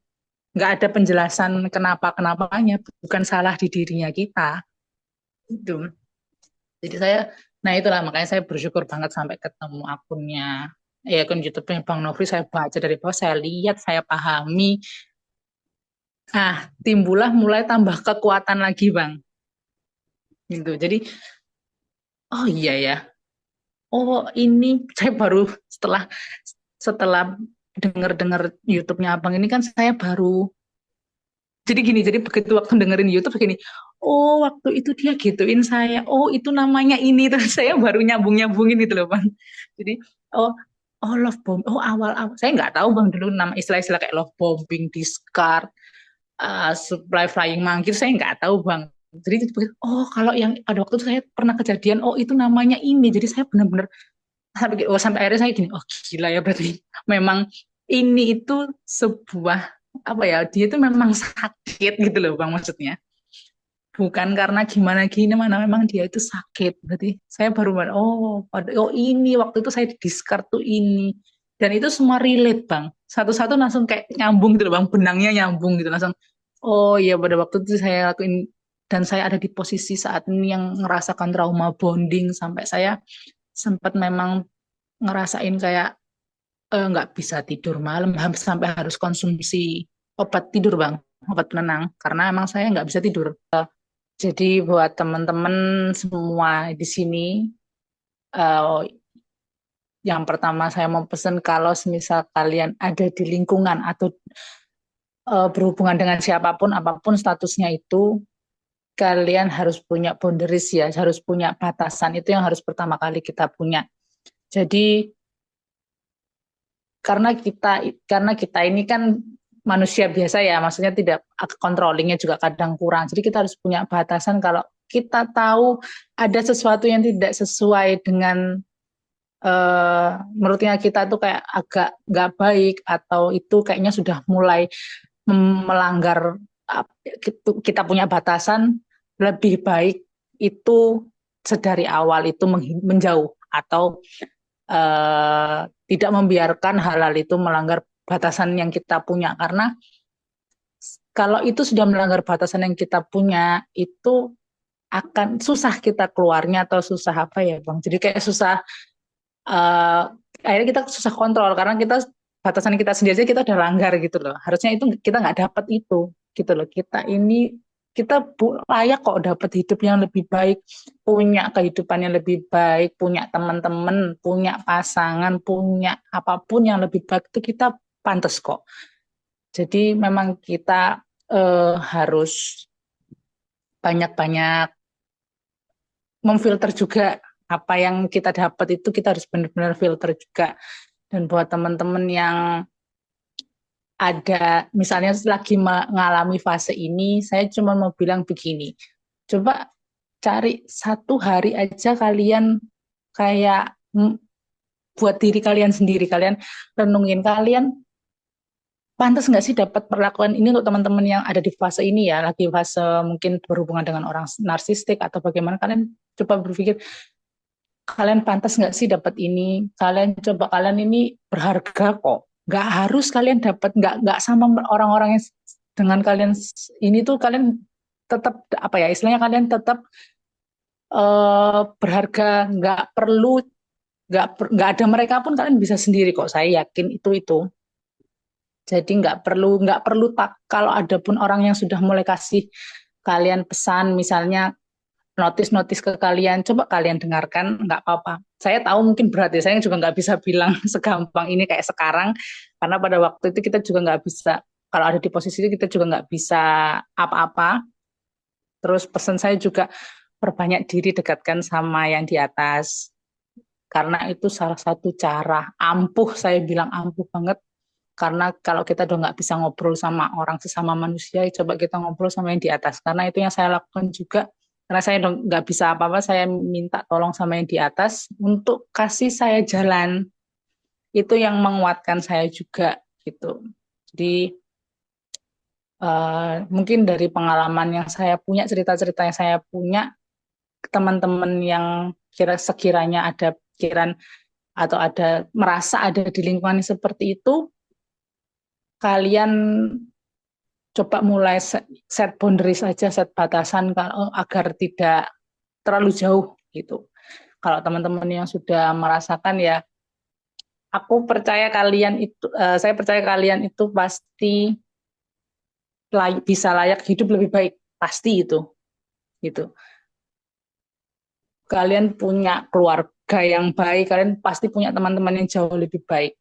nggak ada penjelasan kenapa-kenapanya. Bukan salah di dirinya kita. Itu. Jadi saya, nah itulah makanya saya bersyukur banget sampai ketemu akunnya, ya akun YouTube-nya Bang Nofri, saya baca dari bawah, saya lihat, saya pahami. Ah, timbullah mulai tambah kekuatan lagi, Bang. Gitu. Jadi, oh iya ya. Oh, ini saya baru setelah setelah dengar-dengar YouTube-nya Abang ini kan saya baru, jadi gini, jadi begitu waktu dengerin YouTube begini, oh waktu itu dia gituin saya, oh itu namanya ini, terus saya baru nyambung-nyambungin itu loh bang. Jadi oh, oh love bomb, oh awal-awal saya nggak tahu bang dulu nama istilah-istilah kayak love bombing, discard, supply flying monkey, saya nggak tahu bang. Jadi oh kalau yang pada waktu itu saya pernah kejadian, oh itu namanya ini, jadi saya benar-benar sampai akhirnya saya gini, oh gila ya berarti memang ini itu sebuah apa ya, dia itu memang sakit gitu loh bang, maksudnya bukan karena gimana gini, mana memang dia itu sakit. Berarti saya baru oh oh ini waktu itu saya di discard tuh ini, dan itu semua relate bang, satu-satu langsung kayak nyambung gitu loh bang, benangnya nyambung gitu langsung. Oh iya, pada waktu itu saya lakuin, dan saya ada di posisi saat ini yang ngerasakan trauma bonding, sampai saya sempat memang ngerasain kayak nggak bisa tidur malam, sampai harus konsumsi obat tidur bang, obat penenang, karena emang saya nggak bisa tidur. Jadi buat teman-teman semua di sini, eh, yang pertama saya mau pesan, kalau semisal kalian ada di lingkungan atau berhubungan dengan siapapun, apapun statusnya itu, kalian harus punya boundaries ya, harus punya batasan, itu yang harus pertama kali kita punya. Jadi karena kita ini kan manusia biasa ya, maksudnya tidak, controllingnya juga kadang kurang. Jadi kita harus punya batasan, kalau kita tahu ada sesuatu yang tidak sesuai dengan menurutnya kita tuh kayak agak nggak baik, atau itu kayaknya sudah mulai melanggar, kita punya batasan, lebih baik itu sedari awal itu menjauh, atau tidak membiarkan hal-hal itu melanggar batasan yang kita punya. Karena kalau itu sudah melanggar batasan yang kita punya, itu akan susah kita keluarnya, atau susah apa ya Bang, jadi kayak susah, eh, akhirnya kita susah kontrol, karena batasan kita sendiri aja kita udah langgar gitu loh. Harusnya itu kita nggak dapat itu gitu loh. Kita layak kok dapat hidup yang lebih baik, punya kehidupan yang lebih baik, punya teman-teman, punya pasangan, punya apapun yang lebih baik, itu kita pantas kok. Jadi memang kita harus banyak-banyak memfilter juga apa yang kita dapat, itu kita harus benar-benar filter juga. Dan buat teman-teman yang ada misalnya lagi mengalami fase ini, saya cuma mau bilang begini, coba cari satu hari aja kalian kayak buat diri kalian sendiri, kalian renungin, kalian pantas nggak sih dapat perlakuan ini. Untuk teman-teman yang ada di fase ini ya, lagi fase mungkin berhubungan dengan orang narsistik atau bagaimana, kalian coba berpikir, kalian pantas nggak sih dapat ini, kalian ini berharga kok, nggak harus kalian dapat, nggak sama orang-orang yang dengan kalian ini tuh, kalian tetap apa ya istilahnya, kalian tetap berharga, nggak ada mereka pun kalian bisa sendiri kok, saya yakin itu. Jadi nggak perlu tak, kalau ada pun orang yang sudah mulai kasih kalian pesan, misalnya notis-notis ke kalian, coba kalian dengarkan, nggak apa-apa. Saya tahu mungkin berat ya, saya juga nggak bisa bilang segampang ini kayak sekarang, karena pada waktu itu kita juga nggak bisa. kalau ada di posisi itu kita juga nggak bisa apa-apa. Terus pesan saya juga perbanyak diri, dekatkan sama yang di atas. Karena itu salah satu cara ampuh, saya bilang ampuh banget. Karena kalau kita udah nggak bisa ngobrol sama orang sesama manusia, coba kita ngobrol sama yang di atas. Karena itu yang saya lakukan juga. Karena saya udah nggak bisa apa-apa, saya minta tolong sama yang di atas untuk kasih saya jalan. Itu yang menguatkan saya juga gitu. Jadi mungkin dari pengalaman yang saya punya, cerita-cerita yang saya punya, teman-teman yang sekiranya ada pikiran atau ada merasa ada di lingkungan seperti itu, kalian coba mulai set boundaries saja, set batasan agar tidak terlalu jauh gitu. Kalau teman-teman yang sudah merasakan ya, saya percaya kalian itu pasti bisa layak hidup lebih baik, pasti itu gitu. Kalian punya keluarga yang baik, kalian pasti punya teman-teman yang jauh lebih baik.